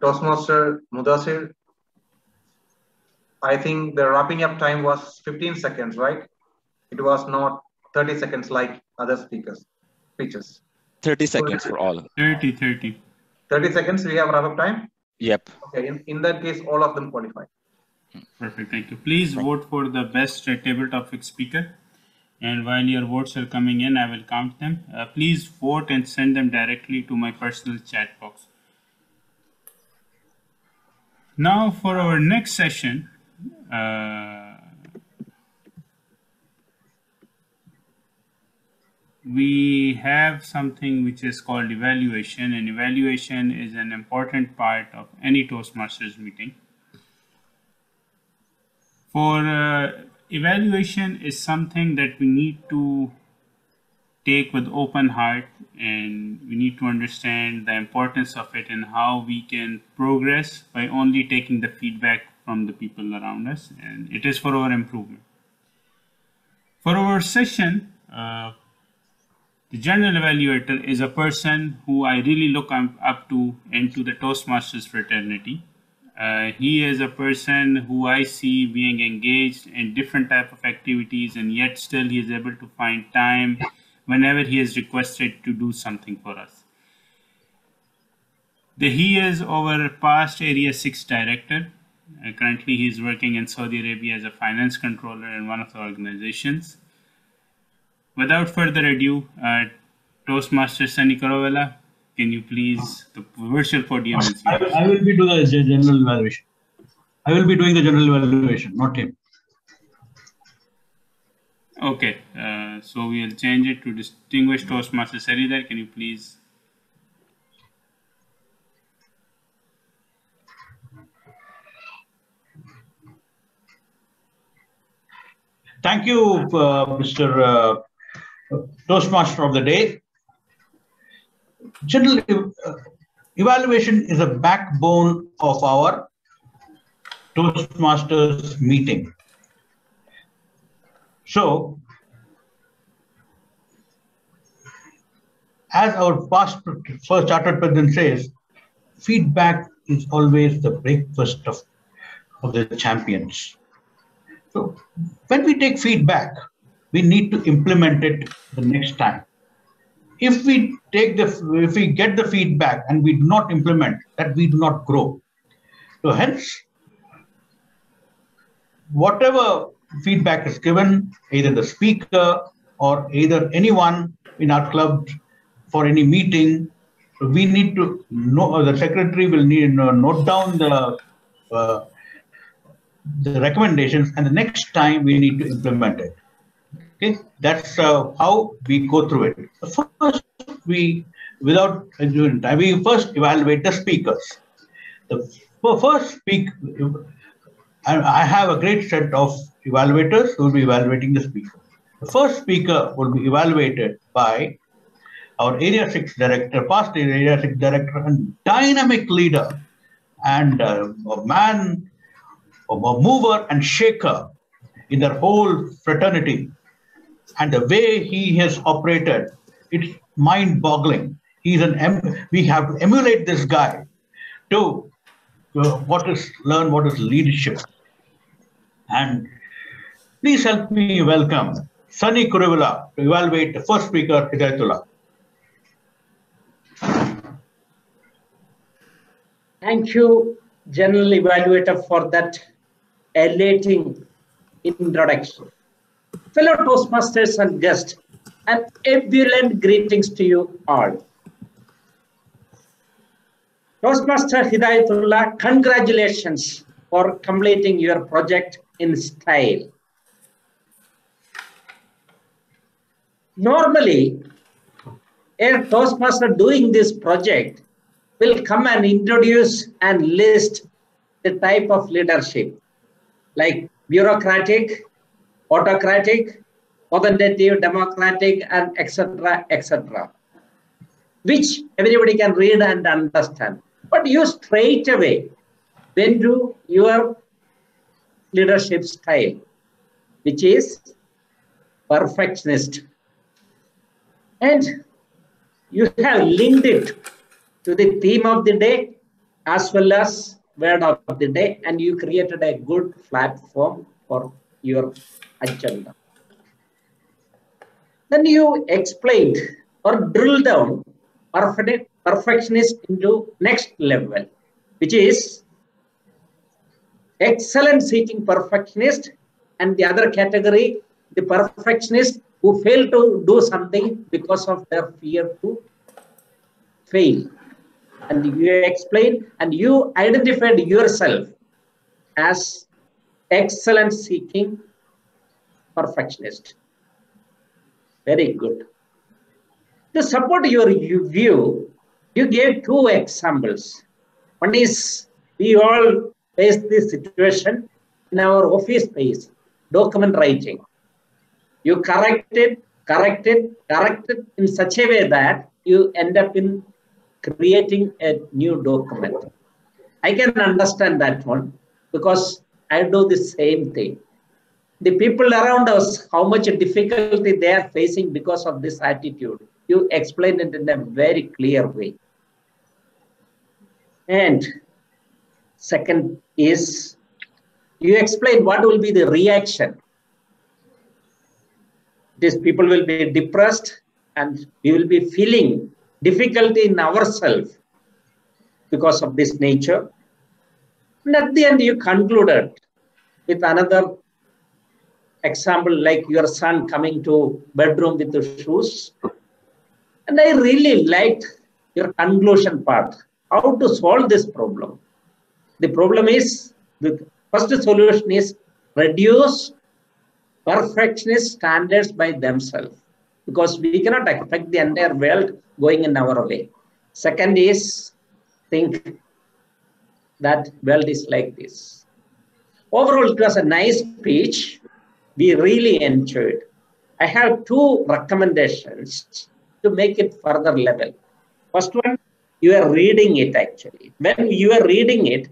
Toastmaster Mudasir, I think the wrapping up time was 15 seconds, right? It was not 30 seconds like other speeches. 30 seconds for all. 30. 30 seconds, we have wrap up time? Yep. Okay, in that case, all of them qualify. Perfect, thank you. Please vote for the best table topic speaker. And while your votes are coming in, I will count them. Please vote and send them directly to my personal chat box. Now for our next session, we have something which is called evaluation, and evaluation is an important part of any Toastmasters meeting. For evaluation is something that we need to take with open heart, and we need to understand the importance of it and how we can progress by only taking the feedback from the people around us, and it is for our improvement. For our session, the general evaluator is a person who I really look up to into the Toastmasters fraternity. He is a person who I see being engaged in different type of activities, and yet still he is able to find time whenever he is requested to do something for us. He is our past Area 6 director. Currently he is working in Saudi Arabia as a finance controller in one of the organizations. Without further ado, Toastmaster Sunny Karavela, can you please, the virtual podium is yours. I will be doing the general evaluation. I will be doing the general evaluation, not him. Okay, so we'll change it to Distinguished Toastmaster Saridhar. Can you please? Thank you, Mr. Toastmaster of the Day. General evaluation is a backbone of our Toastmasters meeting. So, as our first chartered president says, feedback is always the breakfast of the champions. So, when we take feedback, we need to implement it the next time. If we get the feedback and we do not implement, that we do not grow. So hence, whatever feedback is given, either the speaker or either anyone in our club for any meeting, we need to know, the secretary will need to note down the recommendations, and the next time we need to implement it. Okay, that's how we go through it. First, we first evaluate the speakers. The first speak, I have a great set of evaluators who will be evaluating the speaker. The first speaker will be evaluated by our Area 6 director, past Area 6 director, and dynamic leader, and a man, a mover and shaker in their whole fraternity. And the way he has operated, it's mind-boggling. We have to emulate this guy to learn what is leadership. And please help me welcome Sunny Kuruvilla to evaluate the first speaker, Hidayatullah. Thank you, General Evaluator, for that elating introduction. Fellow Toastmasters and guests, and ebullient greetings to you all. Toastmaster Hidayatullah, congratulations for completing your project in style. Normally, a Toastmaster doing this project will come and introduce and list the type of leadership, like bureaucratic, autocratic, authoritative, democratic, and etc., etc., which everybody can read and understand. But you straight away went to your leadership style, which is perfectionist. And you have linked it to the theme of the day as well as word of the day, and you created a good platform for your agenda. Then you explained or drilled down perfectionist into next level, which is excellent seeking perfectionist, and the other category, the perfectionist who fail to do something because of their fear to fail. And you explained and you identified yourself as excellent seeking perfectionist. Very good. To support your view, you gave two examples. One is we all face this situation in our office space, document writing. You corrected in such a way that you end up in creating a new document. I can understand that one because I do the same thing. The people around us, how much difficulty they are facing because of this attitude. You explained it in a very clear way. And second is, you explain what will be the reaction. These people will be depressed and we will be feeling difficulty in ourselves because of this nature. And at the end, you concluded with another example, like your son coming to bedroom with the shoes. And I really liked your conclusion part, how to solve this problem. The problem is, the first solution is reduce perfectionist standards by themselves, because we cannot affect the entire world going in our way. Second is, think that world is like this. Overall, it was a nice speech. We really enjoyed. I have two recommendations to make it further level. First one, you are reading it actually. When you are reading it,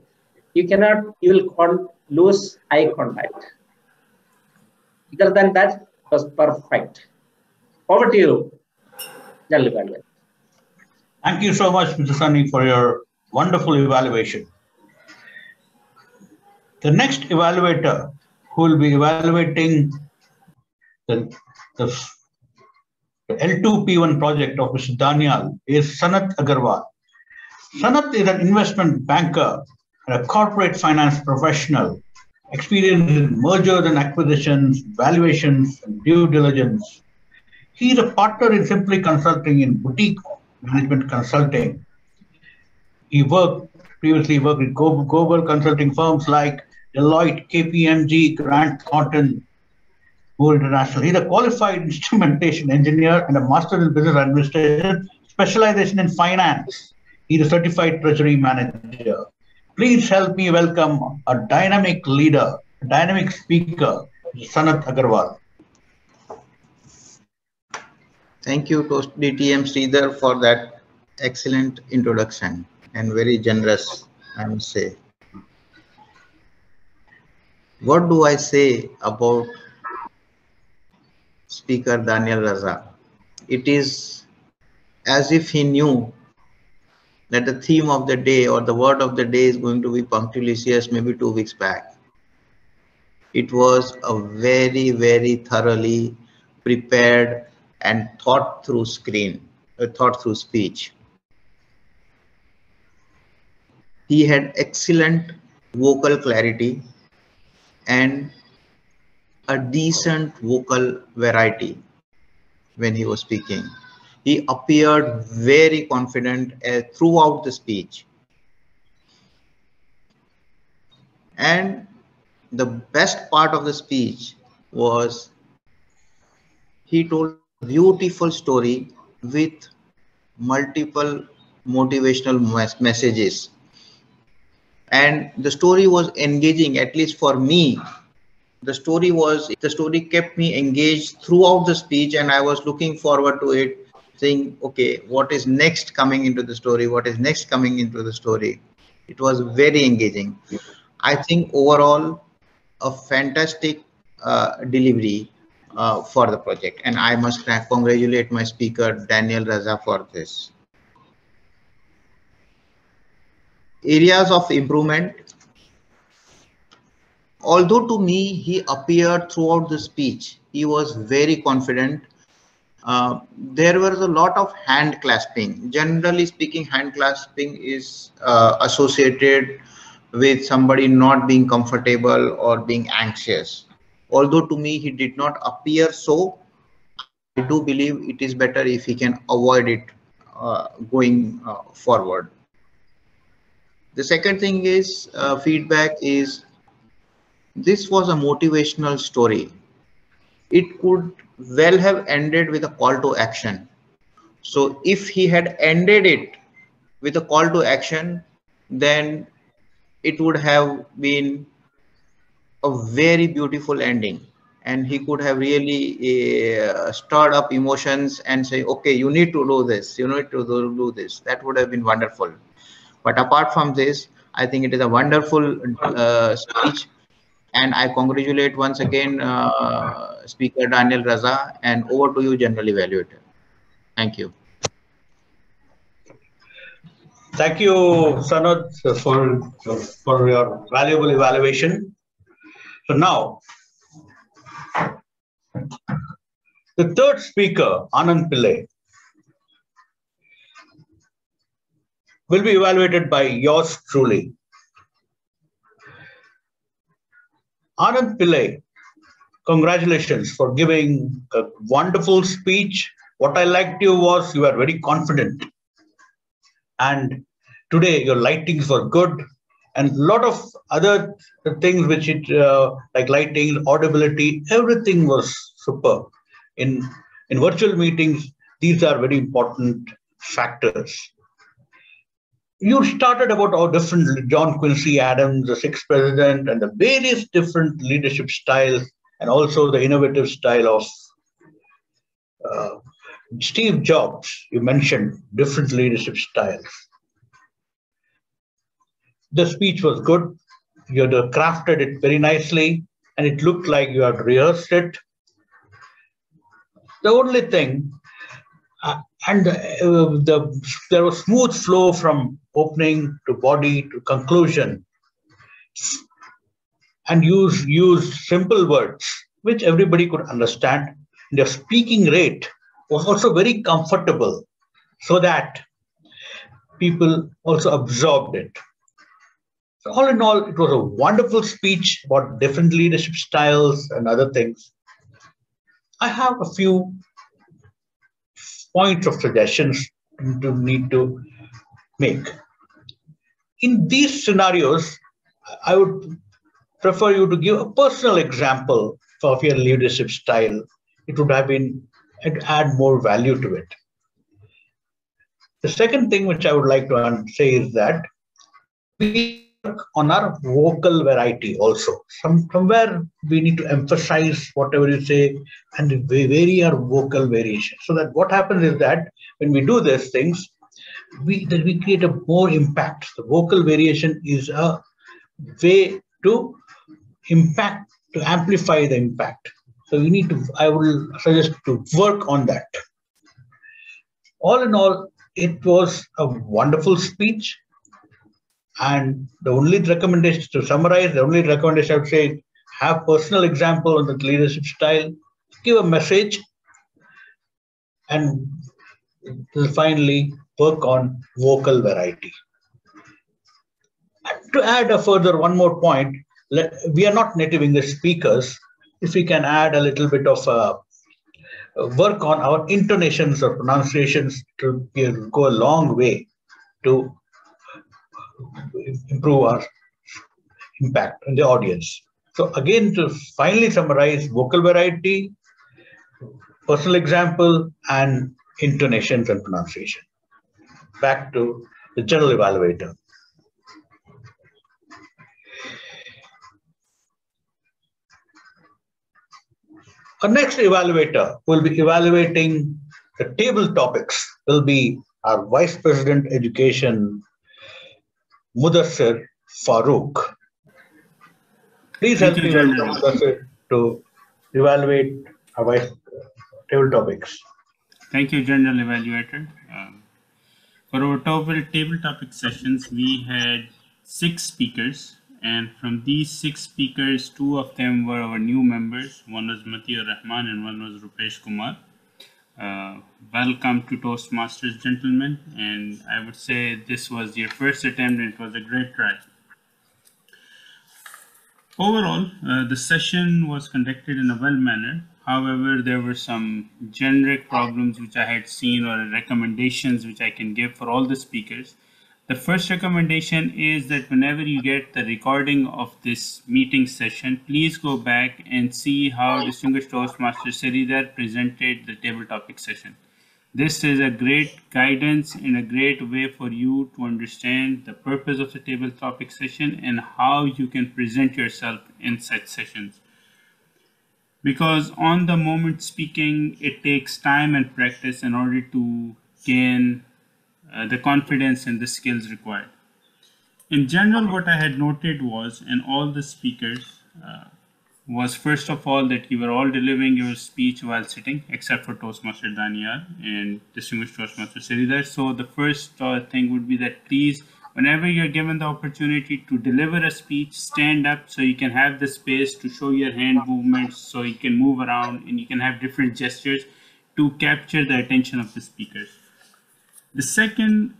you will lose eye contact. Other than that, it was perfect. Over to you, General Evaluator. Thank you so much, Mr. Sunny, for your wonderful evaluation. The next evaluator who will be evaluating the L2P1 project of Mr. Daniel is Sanat Agarwal. Sanat is an investment banker and a corporate finance professional, experienced in mergers and acquisitions, valuations, and due diligence. He is a partner in Simply Consulting in boutique management consulting. He previously worked with global consulting firms like Deloitte, KPMG, Grant Thornton, Moore International. He's a qualified instrumentation engineer and a master in business administration, specialization in finance. He's a certified treasury manager. Please help me welcome a dynamic leader, a dynamic speaker, Sanat Agarwal. Thank you, DTM Sridhar, for that excellent introduction and very generous, I must say. What do I say about Speaker Daniel Raza? It is as if he knew that the theme of the day or the word of the day is going to be punctilious maybe 2 weeks back. It was a very, very thoroughly prepared and thought through speech. He had excellent vocal clarity and a decent vocal variety when he was speaking. He appeared very confident throughout the speech. And the best part of the speech was he told a beautiful story with multiple motivational messages. And the story was engaging, at least for me. The story kept me engaged throughout the speech, and I was looking forward to it, saying, okay, what is next coming into the story? What is next coming into the story? It was very engaging. I think overall, a fantastic delivery for the project. And I must congratulate my speaker, Daniel Raza, for this. Areas of improvement. Although to me, he appeared throughout the speech, he was very confident. There was a lot of hand clasping. Generally speaking, hand clasping is associated with somebody not being comfortable or being anxious. Although to me, he did not appear so, I do believe it is better if he can avoid it going forward. The second thing is feedback is, this was a motivational story. It could well have ended with a call to action. So if he had ended it with a call to action, then it would have been a very beautiful ending. And he could have really stirred up emotions and say, okay, you need to do this, you need to do this. That would have been wonderful. But apart from this, I think it is a wonderful speech. And I congratulate once again Speaker Daniel Raza, and over to you, General Evaluator. Thank you. Thank you, Sanat, for your valuable evaluation. So now, the third speaker, Anand Pillai, will be evaluated by yours truly. Anand Pillai, congratulations for giving a wonderful speech. What I liked you was you were very confident. And today your lightings were good. And a lot of other things which like lighting, audibility, everything was superb. In virtual meetings, these are very important factors. You started about how different John Quincy Adams, the sixth president, and the various different leadership styles and also the innovative style of Steve Jobs. You mentioned different leadership styles. The speech was good. You had crafted it very nicely, and it looked like you had rehearsed it. The only thing, there was smooth flow from opening to body to conclusion, and use simple words which everybody could understand. Their speaking rate was also very comfortable, so that people also absorbed it. So all in all, it was a wonderful speech about different leadership styles and other things. I have a few points of suggestions to need to make. In these scenarios, I would prefer you to give a personal example of your leadership style. It would add more value to it. The second thing which I would like to say is that we work on our vocal variety also. Somewhere we need to emphasize whatever you say and vary our vocal variation. So that what happens is that when we do these things, we create a more impact. The vocal variation is a way to amplify the impact. So I will suggest to work on that. All in all, it was a wonderful speech. And the only recommendation, to summarize, the only recommendation I would say, have personal example on the leadership style, give a message, and finally work on vocal variety. And to add one more point, we are not native English speakers. If we can add a little bit of work on our intonations or pronunciations, to go a long way to improve our impact on the audience. So again, to finally summarize, vocal variety, personal example, and intonations and pronunciation. Back to the general evaluator. Our next evaluator will be evaluating the table topics, will be our Vice President Education, Mudassir Farooq. Please help me welcome Mudassir to evaluate our table topics. Thank you, General Evaluator. For our table topic sessions, we had 6 speakers, and from these 6 speakers, 2 of them were our new members. One was Matiur Rahman and one was Rupesh Kumar. Welcome to Toastmasters, gentlemen, and I would say this was your first attempt and it was a great try. Overall, the session was conducted in a well manner. However, there were some generic problems which I had seen, or recommendations which I can give for all the speakers. The first recommendation is that whenever you get the recording of this meeting session, please go back and see how distinguished Toastmaster Sridhar presented the table topic session. This is a great guidance and a great way for you to understand the purpose of the table topic session and how you can present yourself in such sessions. Because on the moment speaking, it takes time and practice in order to gain the confidence and the skills required. In general, what I had noted was in all the speakers was first of all that you were all delivering your speech while sitting, except for Toastmaster Daniel and distinguished Toastmaster Sridhar. So the first thing would be that please, whenever you're given the opportunity to deliver a speech, stand up so you can have the space to show your hand movements, so you can move around and you can have different gestures to capture the attention of the speakers. The second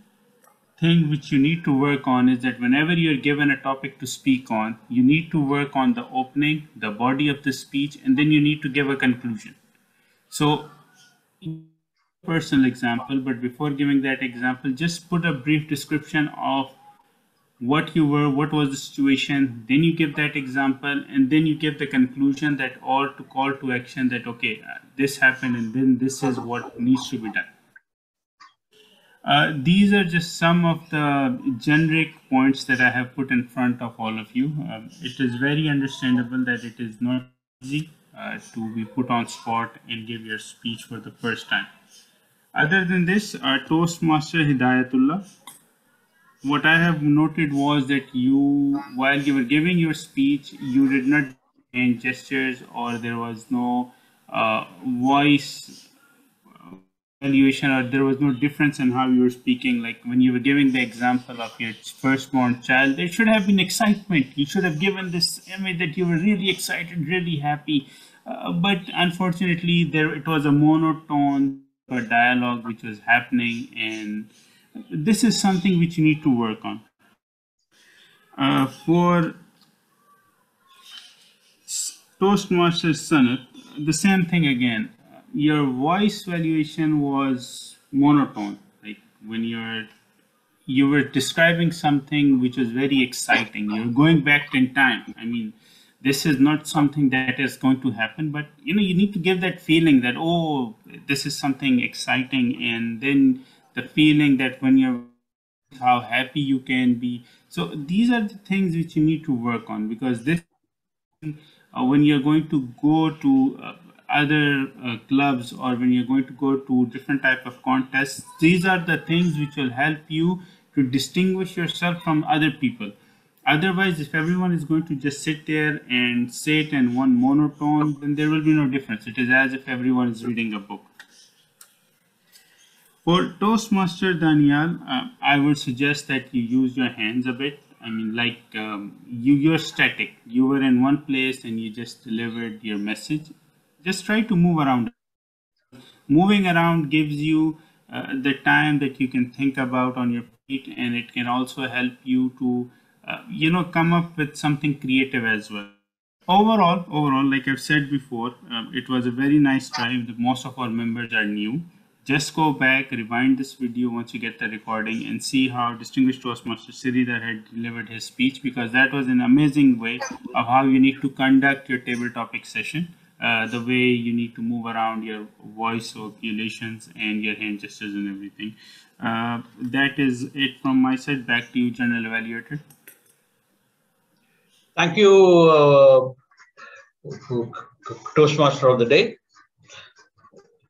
thing which you need to work on is that whenever you're given a topic to speak on, you need to work on the opening, the body of the speech, and then you need to give a conclusion. So, personal example, but before giving that example, just put a brief description of what you were, what was the situation, then you give that example, and then you give the conclusion that or to call to action that, okay, this happened and then this is what needs to be done. These are just some of the generic points that I have put in front of all of you. It is very understandable that it is not easy to be put on spot and give your speech for the first time. Other than this, Toastmaster Hidayatullah, what I have noted was that you, while you were giving your speech, you did not hand gestures, or there was no voice valuation, or there was no difference in how you were speaking. Like when you were giving the example of your firstborn child, there should have been excitement. You should have given this image that you were really excited, really happy. But unfortunately, it was a monotone dialogue which was happening, and this is something which you need to work on. For Toastmasters Sanat, the same thing again. Your voice valuation was monotone. Like when you were describing something which was very exciting. You're going back in time. I mean, this is not something that is going to happen, but you need to give that feeling that, oh, this is something exciting, and then the feeling that when you're, how happy you can be. So these are the things which you need to work on, because this when you're going to go to other clubs, or when you're going to go to different type of contests, these are the things which will help you to distinguish yourself from other people. Otherwise, if everyone is going to just sit there and say it in one monotone, then there will be no difference. It is as if everyone is reading a book. For Toastmaster Daniel, I would suggest that you use your hands a bit. I mean, like you're static. You were in one place and you just delivered your message. Just try to move around. Moving around gives you the time that you can think about on your feet, and it can also help you to, come up with something creative as well. Overall, like I've said before, it was a very nice try. Most of our members are new. Just go back, rewind this video once you get the recording, and see how distinguished Toastmaster Sridhar had delivered his speech, because that was an amazing way of how you need to conduct your table topic session. The way you need to move around your voice vocalizations and your hand gestures and everything. That is it from my side. Back to you, General Evaluator. Thank you, Toastmaster of the day.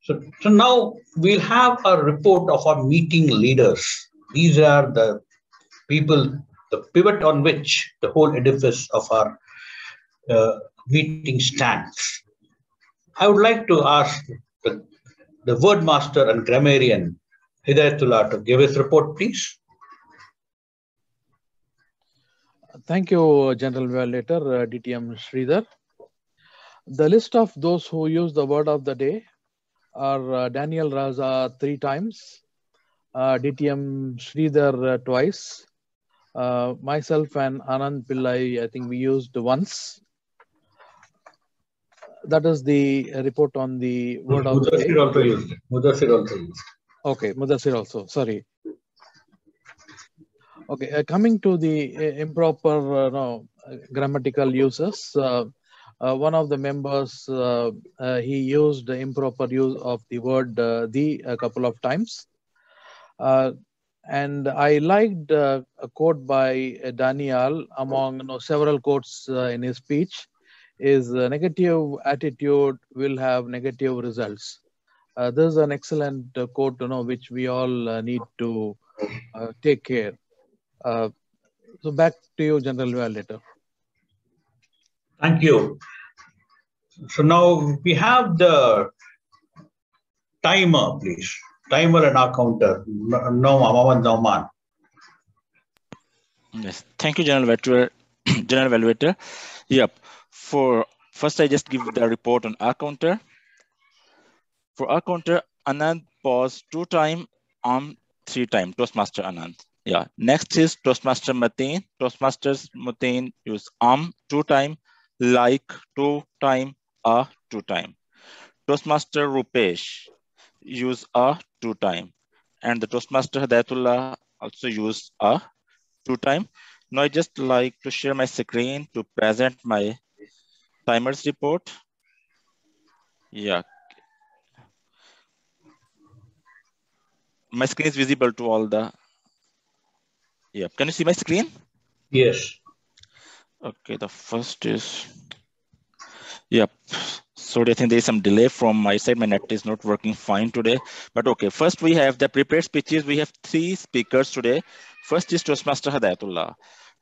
So now we'll have a report of our meeting leaders. These are the people, the pivot on which the whole edifice of our meeting stands. I would like to ask the word master and grammarian Hidayatullah to give his report, please. Thank you, General Evaluator DTM Sridhar. The list of those who use the word of the day are Daniel Raza 3 times, DTM Sridhar twice, myself and Anand Pillai, I think we used once. That is the report on the word of the day. Mudassir also used it. Mudassir also used it. Okay, Mudassir also, sorry. Okay, coming to the improper grammatical uses, one of the members, he used the improper use of the word the a couple of times. And I liked a quote by Daniel among several quotes in his speech, is negative attitude will have negative results. This is an excellent quote, which we all need to take care. So back to you, General Evaluator. Thank you. So now we have the timer, please. Timer and our counter. Mohammed Nauman. Yes, thank you, General Evaluator. Yep. For first, I just give the report on our counter. For our counter, Anand paused 2 times, 3 times. Toastmaster Anand. Yeah. Next is Toastmaster Mateen. Toastmasters Mateen use 2 times, like 2 times, 2 times. Toastmaster Rupesh use 2 times, and the Toastmaster Hidayatullah also use 2 times. Now I just like to share my screen to present my timers report. Yeah. My screen is visible to all the. Yeah. Can you see my screen? Yes. Okay. The first is. Yep. Sorry, I think there is some delay from my side. My net is not working fine today. But okay, first we have the prepared speeches. We have 3 speakers today. First is Toastmaster Hidayatullah.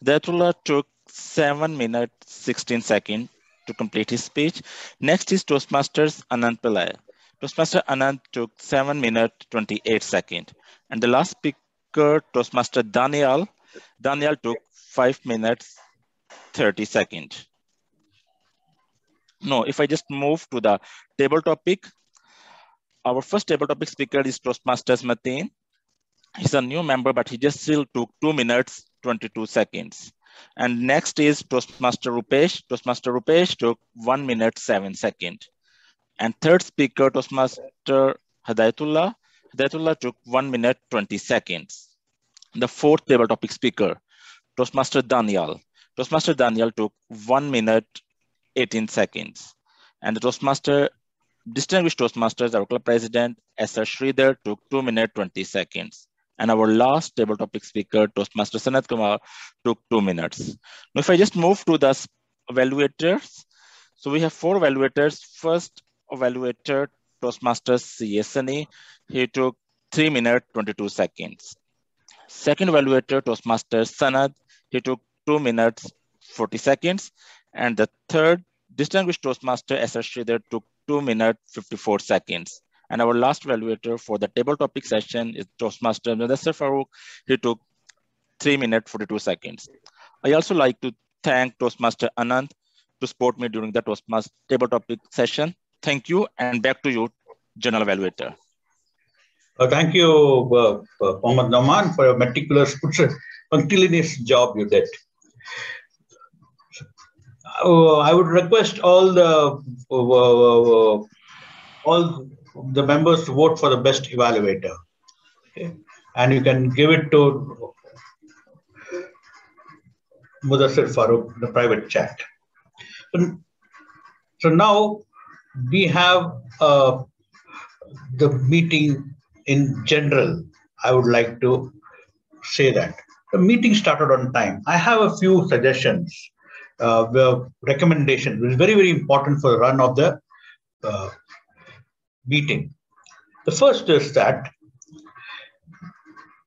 Hidayatullah took 7 minutes 16 seconds to complete his speech. Next is Toastmasters Anand Pillai. Toastmaster Anand took 7 minutes 28 seconds. And the last speaker, Toastmaster Daniel. Daniel took 5 minutes 30 seconds. No, if I just move to the table topic, our first table topic speaker is Toastmasters Mateen. He's a new member, but he just still took 2 minutes, 22 seconds. And next is Toastmaster Rupesh. Toastmaster Rupesh took 1 minute, 7 seconds. And third speaker, Toastmaster Hidayatullah. Hidayatullah took 1 minute, 20 seconds. The fourth table topic speaker, Toastmaster Daniel. Toastmaster Daniel took 1 minute, 18 seconds. And the distinguished Toastmasters, our club president, S.R. Sridhar, took 2 minutes, 20 seconds. And our last table topic speaker, Toastmaster Sanat Kumar, took 2 minutes. Now, if I just move to the evaluators, so we have 4 evaluators. First evaluator, Toastmaster CSNE, he took 3 minutes, 22 seconds. Second evaluator, Toastmaster Sanad, he took 2 minutes, 40 seconds. And the third distinguished Toastmaster S.R. Sridhar took 2 minutes, 54 seconds. And our last evaluator for the table topic session is Toastmaster Mudassir Farooq. He took 3 minutes, 42 seconds. I also like to thank Toastmaster Anand to support me during the Toastmaster table topic session. Thank you, and back to you, General Evaluator. Thank you, Mohammad Naman, for your meticulous, punctilious job you did. I would request all the members to vote for the best evaluator. Okay? And you can give it to Mudassir Farooq in the private chat. So now we have the meeting in general. I would like to say that the meeting started on time. I have a few suggestions, recommendations, which is very, very important for the run of the meeting. The first is that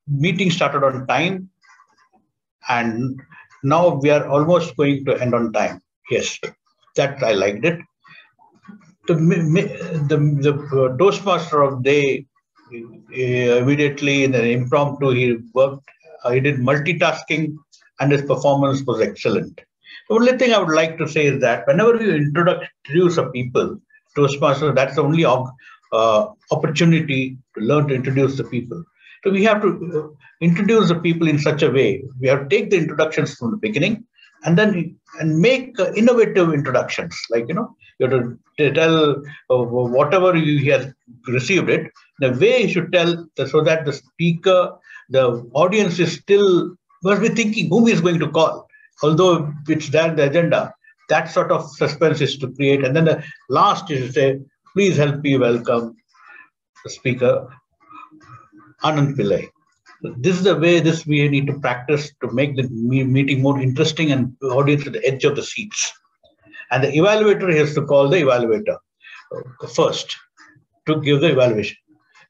meeting started on time, and now we are almost going to end on time. Yes, that I liked it. The Toastmaster of the day, immediately in an impromptu, he did multitasking, and his performance was excellent. The only thing I would like to say is that whenever you introduce a people, Toastmaster, that's the only opportunity to learn to introduce the people. So we have to introduce the people in such a way. We have to take the introductions from the beginning and then make innovative introductions. Like, you have to tell whatever you have received it, the way you should tell so that the speaker, the audience is still must be thinking whom is going to call. Although it's there in the agenda, that sort of suspense is to create. And then the last is to say, please help me welcome the speaker, Anand Pillai. This is the way we need to practice to make the meeting more interesting and the audience at the edge of the seats. And the evaluator has to call the evaluator first to give the evaluation.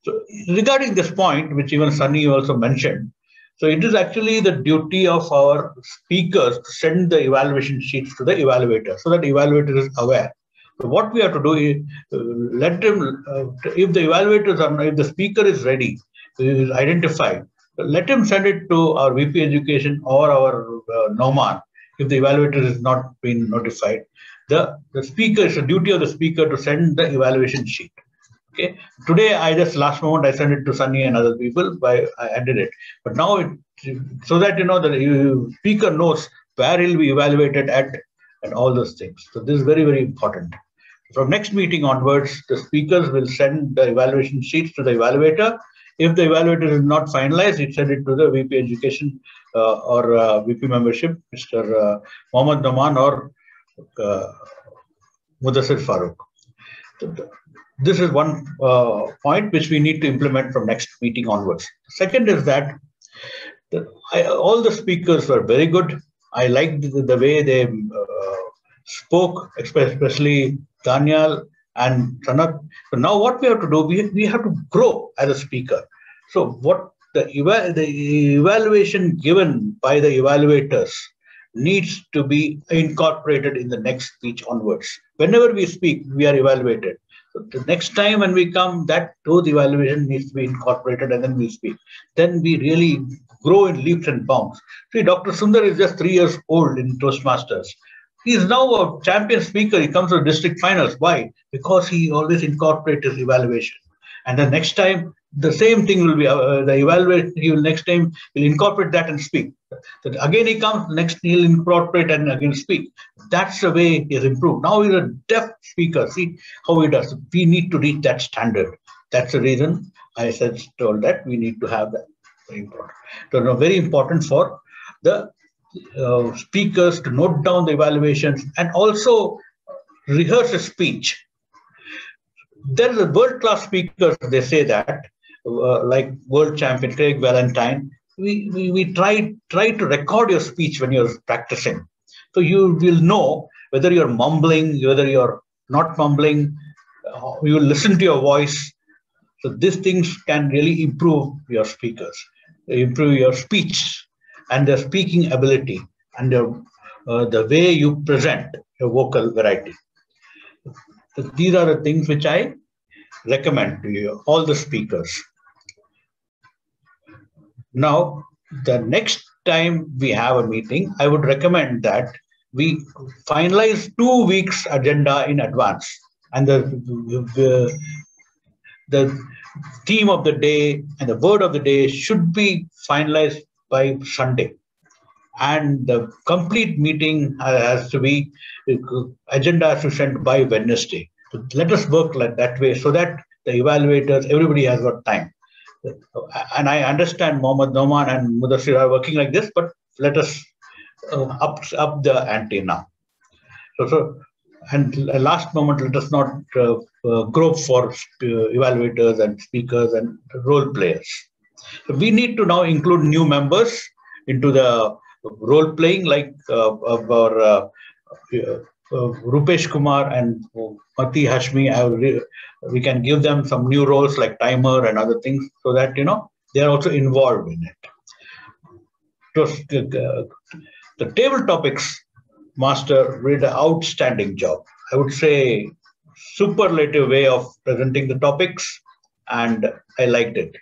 So regarding this point, which even Sunny also mentioned, so it is actually the duty of our speakers to send the evaluation sheets to the evaluator so that the evaluator is aware. So what we have to do is let him, if the evaluators are, if the speaker is ready, is identified, let him send it to our VP Education or our Noman if the evaluator is not been notified. The speaker, it's the duty of the speaker to send the evaluation sheet. Okay. Today, last moment, I sent it to Sunny and other people. I added it. But now, so that the speaker knows where he'll be evaluated at and all those things. So this is very, very important. From next meeting onwards, the speakers will send the evaluation sheets to the evaluator. If the evaluator is not finalized, it send it to the VP Education or VP Membership, Mr. Mohammad Naman or Mudassir Farooq. This is one point which we need to implement from next meeting onwards. Second is that all the speakers were very good. I liked the way they spoke, especially Daniel And so now what we have to do, we have to grow as a speaker. So what the evaluation given by the evaluators needs to be incorporated in the next speech onwards. Whenever we speak, we are evaluated. So the next time when we come, those evaluation needs to be incorporated, and then we speak. Then we really grow in leaps and bounds. See, Dr. Sundar is just 3 years old in Toastmasters. He is now a champion speaker. He comes to district finals. Why? Because he always incorporates his evaluation. And the next time, the same thing will be the evaluate. He will next time will incorporate that and speak. So again, he comes next. He'll incorporate and again speak. That's the way he has improved. Now he's a deaf speaker. See how he does. We need to reach that standard. That's the reason I told that we need to have that. Very important. So very important for the speakers to note down the evaluations and also rehearse a speech. There is a world-class speakers, they say that, like world champion Craig Valentine. We try to record your speech when you're practicing. So you will know whether you're mumbling, whether you're not mumbling, you will listen to your voice. So these things can really improve your speakers, improve your speech and their speaking ability and the way you present your vocal variety. So these are the things which I recommend to you, all the speakers. Now, the next time we have a meeting, I would recommend that we finalize 2 weeks agenda in advance, and the theme of the day and the word of the day should be finalized by Sunday. And the complete meeting has to be, agenda has to be sent by Wednesday. So let us work like that way so that the evaluators, everybody has got time. And I understand Mohammad Noman and Mudassir are working like this, but let us up the ante now. And last moment, let us not grope for evaluators and speakers and role players. So we need to now include new members into the role playing, like our Rupesh Kumar and Mati Hashmi. We can give them some new roles like timer and other things, so that they are also involved in it. The table topics master did an outstanding job. I would say superlative way of presenting the topics, and I liked it.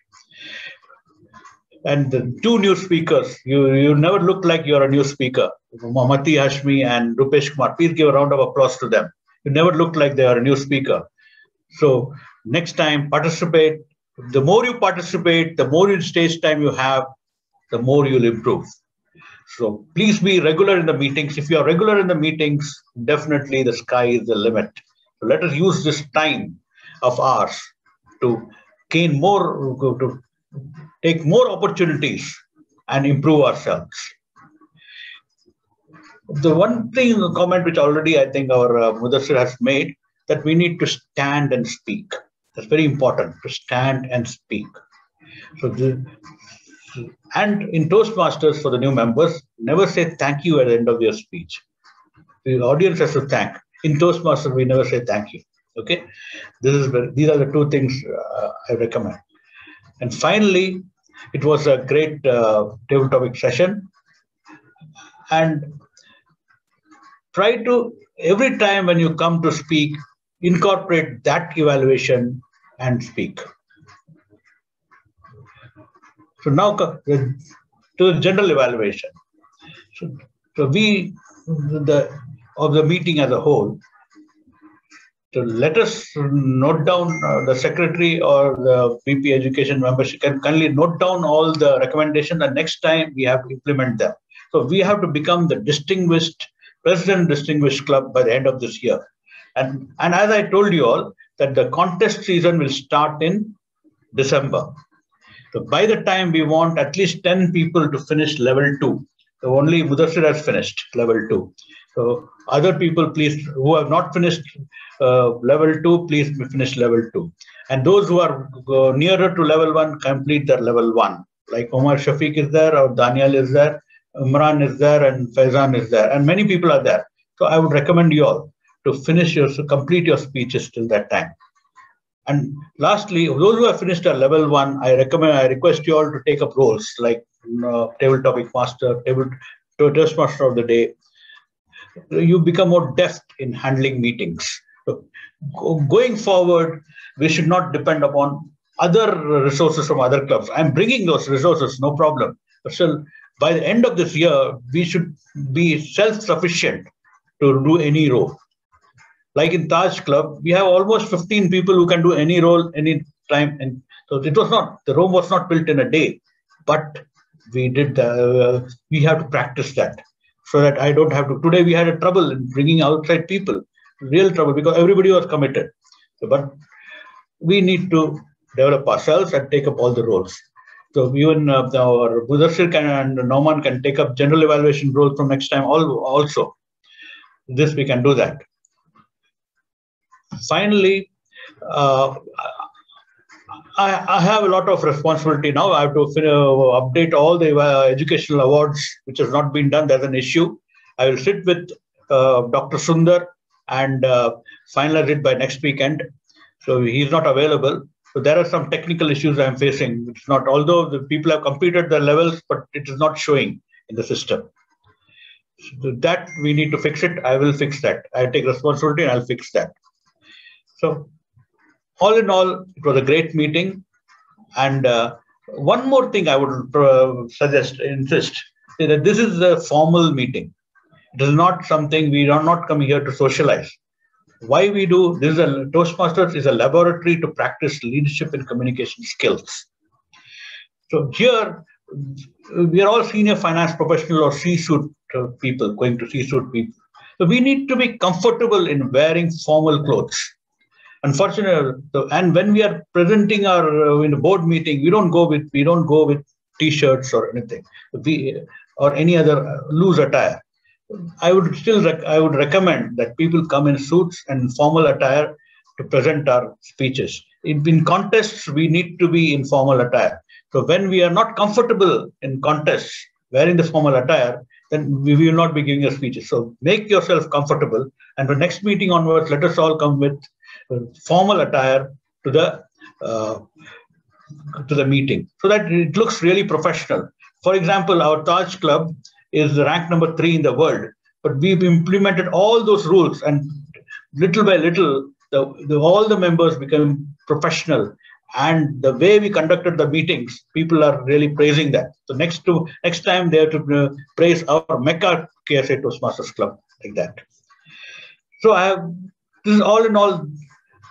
And the 2 new speakers, you never look like you're a new speaker. Mati Hashmi and Rupesh Kumar, please give a round of applause to them. You never look like they are a new speaker. So next time, participate. The more you participate, the more stage time you have, the more you'll improve. So please be regular in the meetings. If you are regular in the meetings, definitely the sky is the limit. So let us use this time of ours to gain more, to take more opportunities and improve ourselves. The one thing, the comment which already I think our Mudassir has made, that we need to stand and speak. That's very important, to stand and speak. And in Toastmasters, for the new members, never say thank you at the end of your speech. The audience has to thank. In Toastmasters, we never say thank you. Okay, these are the 2 things I recommend. And finally, it was a great table topic session. And try to, every time when you come to speak, incorporate that evaluation and speak. So now to the general evaluation. So we, of the meeting as a whole, so let us note down, the secretary or the VP education membership can kindly note down all the recommendations, and next time we have to implement them. So we have to become the President Distinguished Club by the end of this year. And as I told you all, that the contest season will start in December. So by the time we want at least 10 people to finish level 2. So only Mudassir has finished level 2. So other people, please, who have not finished level 2, please finish level 2. And those who are nearer to level 1, complete their level 1. Like Omar Shafiq is there, or Daniel is there, Imran is there, and Faizan is there, and many people are there. So I would recommend you all to complete your speeches till that time. And lastly, those who have finished a level 1, I request you all to take up roles like table topic master, Toastmaster of the day. You become more deft in handling meetings. So, going forward, we should not depend upon other resources from other clubs. I'm bringing those resources, no problem. But still, by the end of this year, we should be self-sufficient to do any role. Like in Taj Club, we have almost 15 people who can do any role, any time. And so the Rome was not built in a day, but we have to practice that so that I don't have to. Today we had a trouble in bringing outside people, real trouble, because everybody was committed. So, but we need to develop ourselves and take up all the roles. So even our Mudassir and Nauman can take up general evaluation role from next time also. This we can do that. Finally, I have a lot of responsibility now. I have to update all the educational awards, which has not been done. There's an issue. I will sit with Dr. Sundar and finalize it by next weekend. So he's not available. So there are some technical issues I'm facing. It's not, although the people have completed their levels, but it is not showing in the system. So that we need to fix it. I will fix that. I take responsibility and I'll fix that. So all in all, it was a great meeting. And one more thing I would insist, is that this is a formal meeting. It is not something, we are not coming here to socialize. Why we do this? Toastmasters is a laboratory to practice leadership and communication skills. So here, we are all senior finance professionals or C-suite people, going to C-suite people. So we need to be comfortable in wearing formal clothes. Unfortunately, and when we are presenting our in a board meeting, we don't go with t-shirts or anything, or any other loose attire. I would recommend that people come in suits and formal attire to present our speeches. In contests, we need to be in formal attire. So when we are not comfortable in contests wearing the formal attire, then we will not be giving a speeches. So make yourself comfortable, and the next meeting onwards, let us all come with formal attire to the meeting, so that it looks really professional. For example, our Taj Club is ranked number 3 in the world, but we've implemented all those rules, and little by little, all the members become professional. And the way we conducted the meetings, people are really praising that. So next time they have to praise our MECA KSA Toastmasters Club, like that. So this is all in all.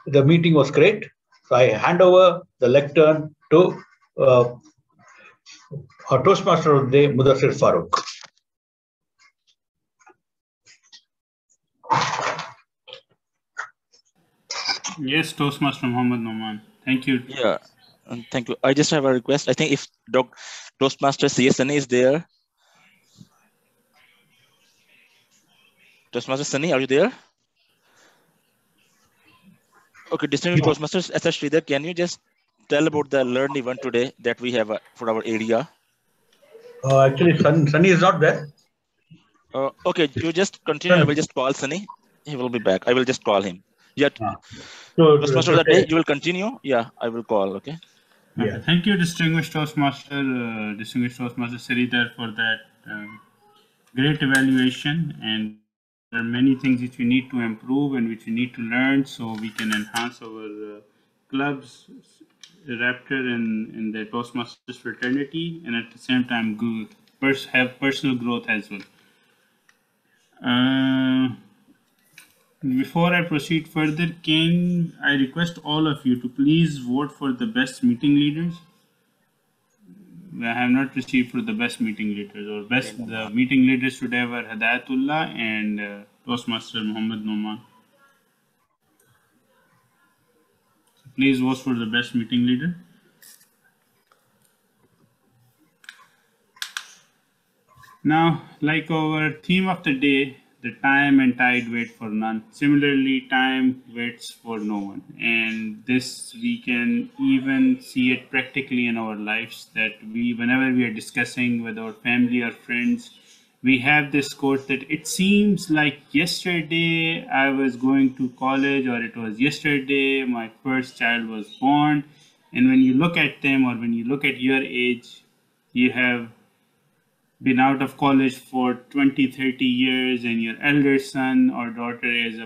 The meeting was great. So I hand over the lectern to our Toastmaster of the day, Mudassir Farooq. Yes, Toastmaster Muhammad Nauman. Thank you. Yeah, thank you. I just have a request. I think if Toastmaster CSNA is there. Toastmaster Sunny, are you there? Okay, distinguished Toastmasters, S.S. Sridhar, can you just tell about the Learn event today that we have for our area? Actually, Sunny is not there. Okay, you just continue. I will just call Sunny. He will be back. I will just call him. Yeah. So, Toastmaster of the day, you will continue. Yeah, I will call. Okay. Yeah. Thank you, distinguished Toastmaster Sridhar, for that great evaluation. And there are many things which we need to improve and which we need to learn so we can enhance our club's rapture in the Toastmasters fraternity, and at the same time have personal growth as well. Before I proceed further, can I request all of you to please vote for the best meeting leaders? I have not received for the best meeting leaders, or the meeting leaders today were Hidayatullah and Toastmaster Muhammad Nauman. So please vote for the best meeting leader. Now, like our theme of the day, the time and tide wait for none. Similarly, time waits for no one. And this, we can even see it practically in our lives, that whenever we are discussing with our family or friends we have this quote that it seems like yesterday I was going to college, or it was yesterday my first child was born. And when you look at them, or when you look at your age, you have been out of college for 20, 30 years, and your elder son or daughter is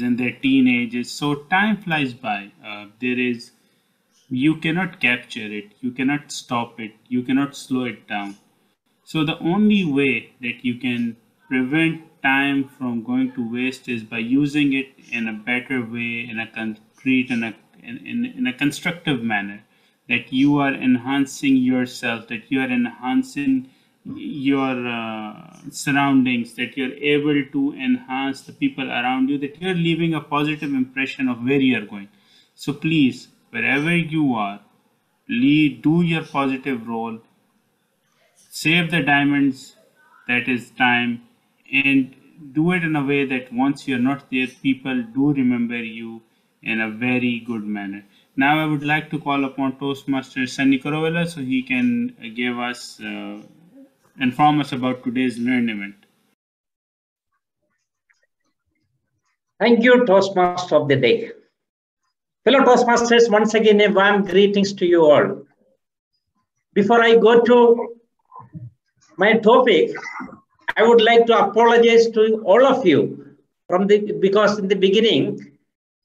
in their teenagers. So time flies by. You cannot capture it, you cannot stop it, you cannot slow it down. So the only way that you can prevent time from going to waste is by using it in a better way, in a concrete and in a constructive manner, that you are enhancing yourself, that you are enhancing your surroundings, that you're able to enhance the people around you, that you're leaving a positive impression of where you're going. So please, wherever you are, do your positive role, save the diamonds, that is time, and do it in a way that once you're not there, people do remember you in a very good manner. Now I would like to call upon Toastmaster Sunny Karovella so he can give us, inform us about today's Learn event. Thank you, Toastmaster of the day. Fellow Toastmasters, once again, a warm greetings to you all. Before I go to my topic, I would like to apologize to all of you because in the beginning,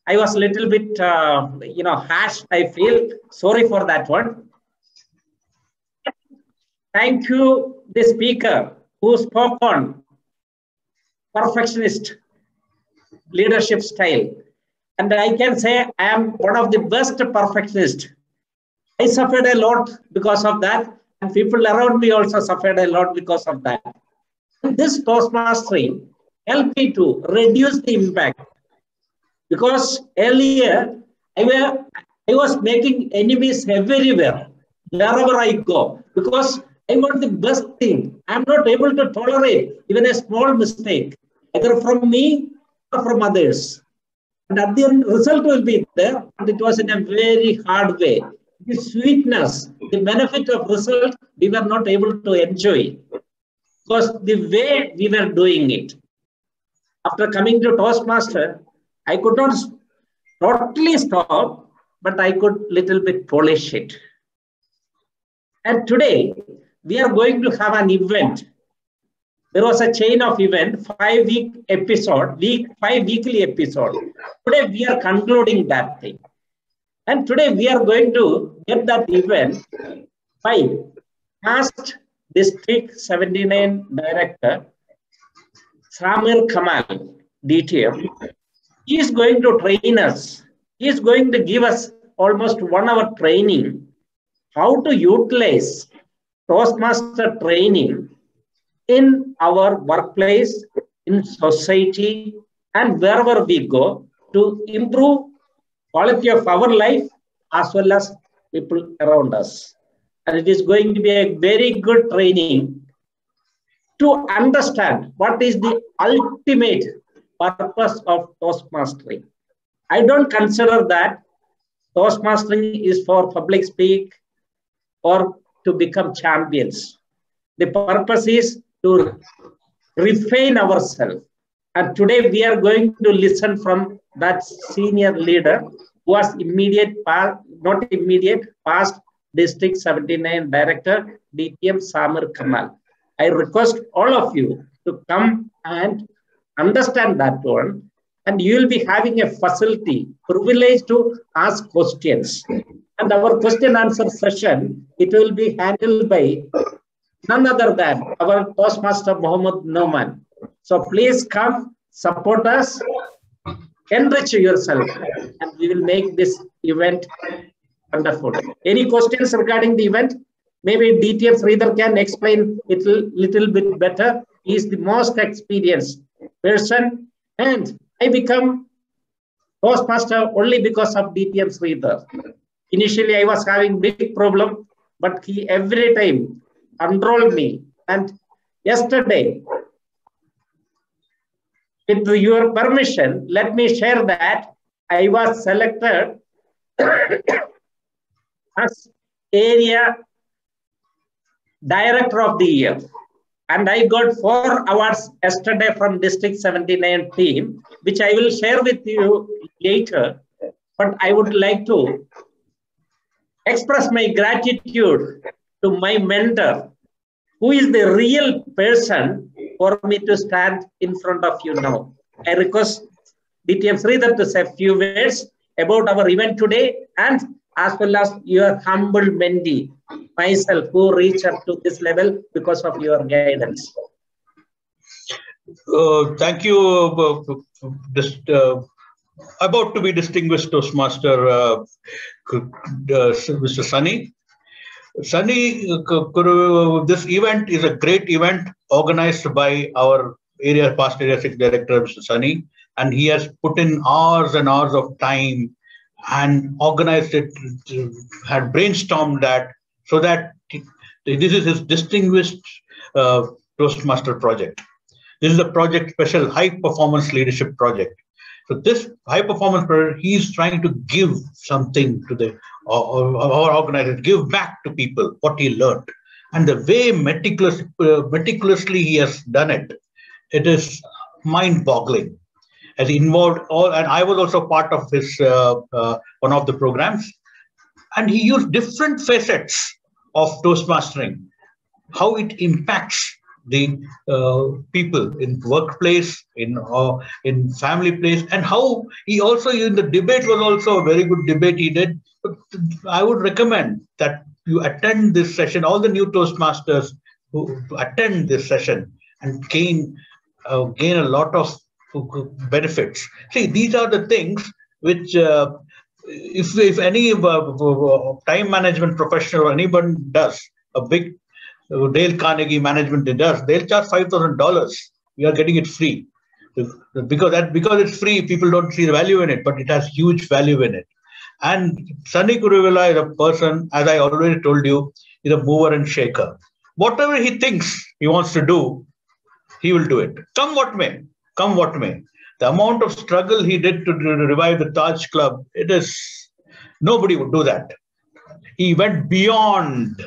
I was a little bit, harsh, I feel. Sorry for that one. Thank you, the speaker who spoke on perfectionist leadership style. And I can say I am one of the best perfectionists. I suffered a lot because of that, and people around me also suffered a lot because of that. And this Toastmastering helped me to reduce the impact. Because earlier, I was making enemies everywhere, wherever I go, because I want the best thing. I'm not able to tolerate even a small mistake, either from me or from others. And at the end, result will be there, but it was in a very hard way. The sweetness, the benefit of result, we were not able to enjoy because the way we were doing it. After coming to Toastmaster, I could not totally stop, but I could little bit polish it. And today, we are going to have an event. There was a chain of event, 5-week episode, 5 weekly episode. Today, we are concluding that thing. And today, we are going to get that event by past District 79 Director, Samir Kamal, DTM. He is going to train us. He is going to give us almost 1 hour training, how to utilize Toastmaster training in our workplace, in society, and wherever we go to improve quality of our life as well as people around us. And it is going to be a very good training to understand what is the ultimate purpose of Toastmastering. I don't consider that Toastmastering is for public speak or to become champions. The purpose is to refine ourselves. And today we are going to listen from that senior leader who was past District 79 Director, DTM Samir Kamal. I request all of you to come and understand that one. And you will be having a facility, privilege to ask questions. And our question answer session, it will be handled by none other than our Toastmaster Mohammed Noman. So please come, support us, enrich yourself, and we will make this event wonderful. Any questions regarding the event? Maybe DTM Sridhar can explain it a little bit better. He is the most experienced person, and I become Toastmaster only because of DTM Sridhar. Initially, I was having big problem, but he every time enrolled me. And yesterday, with your permission, let me share that I was selected as Area Director of the Year. And I got 4 awards yesterday from District 79 team, which I will share with you later. But I would like to express my gratitude to my mentor, who is the real person for me to stand in front of you now. I request DTM Sridhar to say a few words about our event today, and as well as your humble mentee, myself, who reached up to this level because of your guidance. Thank you, about to be distinguished Toastmaster, Mr. Sunny. Sunny, this event is a great event organized by our past area 6 director, Mr. Sunny, and he has put in hours and hours of time and organized it, had brainstormed that, so that this is his distinguished Toastmaster project. This is a project special high performance leadership project. So this high performance project, he's trying to give something to the our organization, give back to people what he learned, and the way meticulously he has done it, it is mind-boggling. Has involved all, and I was also part of this one of the programs, and he used different facets of Toastmastering, how it impacts the people in workplace, in family place, and how he also in the debate was also a very good debate he did. But I would recommend that you attend this session, all the new Toastmasters who attend this session and gain a lot of benefits. See, these are the things which if any time management professional or anyone does a big Dale Carnegie management does, they'll charge $5,000. We are getting it free because it's free. People don't see the value in it, but it has huge value in it. And Sunny Kuruvilla is a person, as I already told you, is a mover and shaker. Whatever he thinks he wants to do, he will do it. Come what may, come what may. The amount of struggle he did to revive the Taj Club, it is, nobody would do that. He went beyond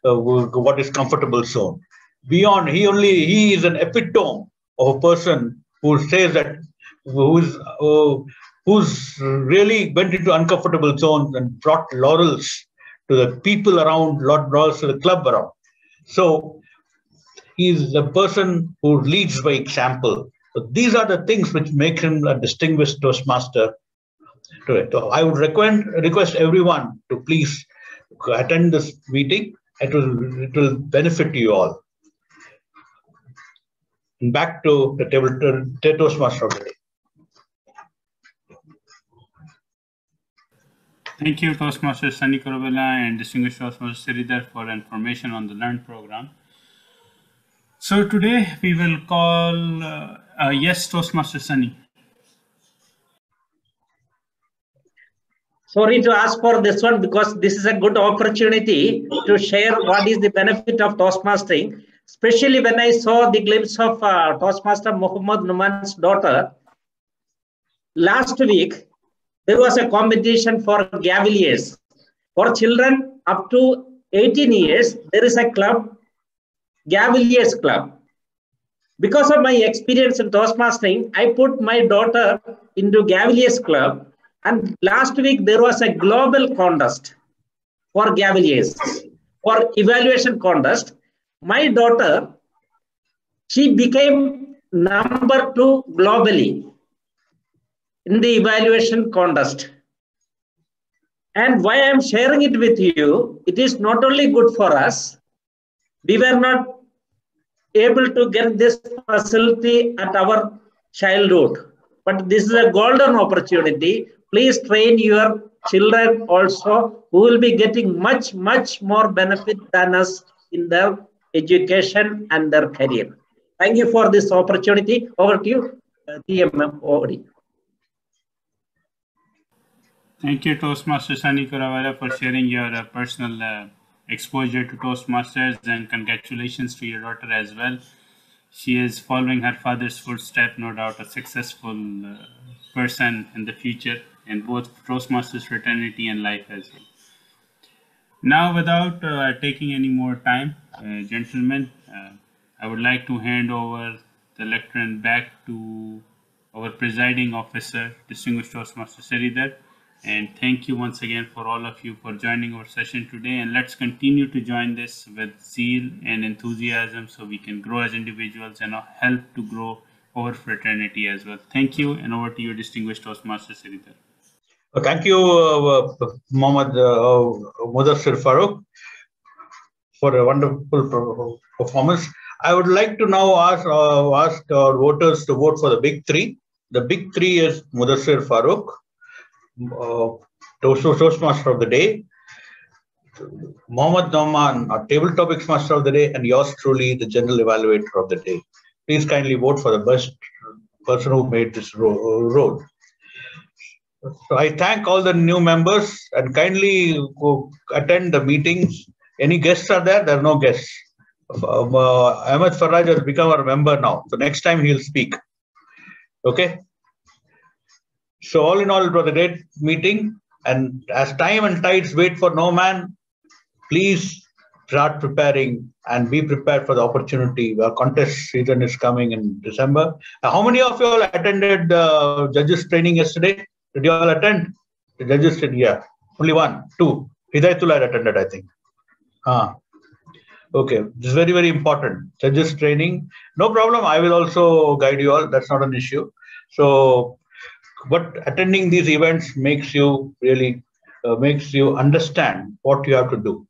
what is comfortable zone. Beyond, he is an epitome of a person who says that, who's really went into uncomfortable zones and brought laurels to the people around, laurels to the club around. So he's the person who leads by example. So these are the things which make him a distinguished Toastmaster. So I would request everyone to please attend this meeting. It will benefit you all. And back to the Toastmaster of the day. Thank you, Toastmaster Sunny Kuruvilla and distinguished Toastmaster Sridhar for information on the Learn program. So today we will call yes, Toastmaster Sunny. Sorry to ask for this one, because this is a good opportunity to share what is the benefit of Toastmastering, especially when I saw the glimpse of Toastmaster Muhammad Numan's daughter. Last week, there was a competition for Gaviliers. For children up to 18 years, there is a club, Gaviliers Club. Because of my experience in Toastmastering, I put my daughter into Gaviliers Club. And last week, there was a global contest for Gaviliers, for evaluation contest. My daughter, she became number 2 globally in the evaluation contest. And why I'm sharing it with you, it is not only good for us. We were not able to get this facility at our childhood, but this is a golden opportunity. Please train your children also, who will be getting much, much more benefit than us in their education and their career. Thank you for this opportunity. Over to you, TMM. Thank you, Toastmaster Sunny Kuruvilla, for sharing your personal exposure to Toastmasters, and congratulations to your daughter as well. She is following her father's footsteps, no doubt a successful person in the future in both Toastmasters fraternity and life as well. Now, without taking any more time, gentlemen, I would like to hand over the lectern back to our presiding officer, Distinguished Toastmaster Sridhar. And thank you once again for all of you for joining our session today. And let's continue to join this with zeal and enthusiasm so we can grow as individuals and help to grow our fraternity as well. Thank you, and over to you, Distinguished Toastmaster Sridhar. Thank you, Mohammad Mudassir Farooq, for a wonderful performance. I would like to now ask our voters to vote for the big three. The big three is Mudassir Farooq, Toastmaster of the Day, Mohammad Nauman, our Table Topics Master of the Day, and yours truly, the General Evaluator of the Day. Please kindly vote for the best person who made this role. So I thank all the new members and kindly go attend the meetings. Any guests are there? There are no guests. Ahmed Faraj has become our member now. So next time he'll speak. Okay. So all in all, it was a great meeting. And as time and tides wait for no man, please start preparing and be prepared for the opportunity. Our contest season is coming in December. How many of you all attended the judges training yesterday? Did you all attend? The judges training, yeah. Only one, two. Hidayatullah attended, I think. Okay, this is very, very important. Judges training, no problem. I will also guide you all. That's not an issue. So, but attending these events makes you really makes you understand what you have to do.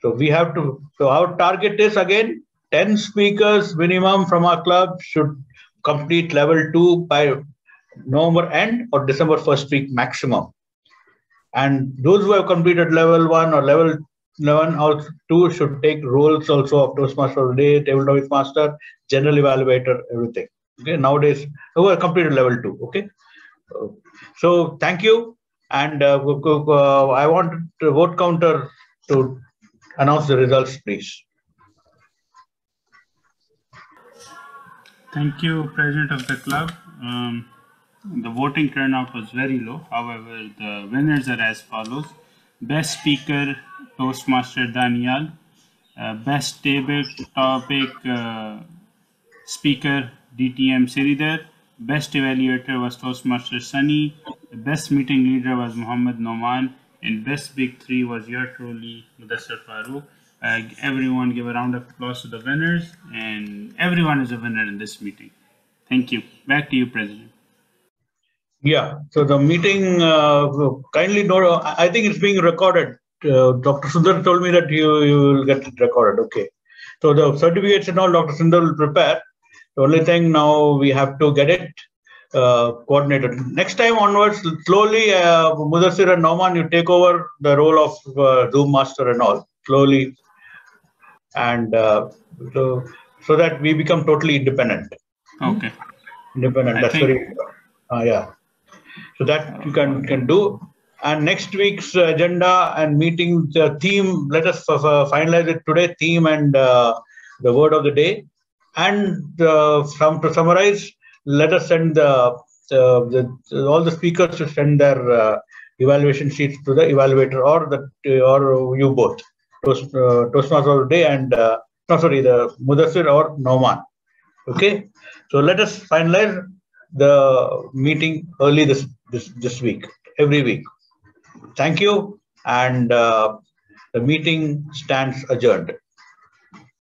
So we have to. So our target is again 10 speakers minimum from our club should complete level 2 by November end or December 1st week maximum. And those who have completed level 1 or level 11 or 2 should take roles also of Toastmaster of the Day, Table Topics Master, General Evaluator, everything. Okay, nowadays who have completed level 2. Okay, so thank you, and I want the vote counter to announce the results, please. Thank you, President of the club. The voting turnout was very low. However, the winners are as follows. Best Speaker, Toastmaster Daniel. Best Table Topic Speaker, DTM Sridhar. Best Evaluator was Toastmaster Sunny. The Best Meeting Leader was Mohammad Nauman. And Best Big Three was your truly, Mudassir Farooq. Everyone give a round of applause to the winners, and everyone is a winner in this meeting. Thank you. Back to you, President. Yeah, so the meeting, kindly note, I think it's being recorded. Dr. Sundar told me that you will get it recorded. Okay. So the certificates and all Dr. Sundar will prepare. The only thing now we have to get it coordinated. Next time onwards, slowly, Mudassir and Nauman, you take over the role of Zoom Master and all, slowly. And so that we become totally independent. Okay. Independent, that's very, yeah. So that you can do. And next week's agenda and meeting theme, let us finalize it today, theme and the word of the day. And to summarize, let us send all the speakers to send their evaluation sheets to the evaluator or you both, Toastmaster of the Day and the Mudassir or Nauman. Okay, so let us finalize the meeting early this week, every week. Thank you, and the meeting stands adjourned.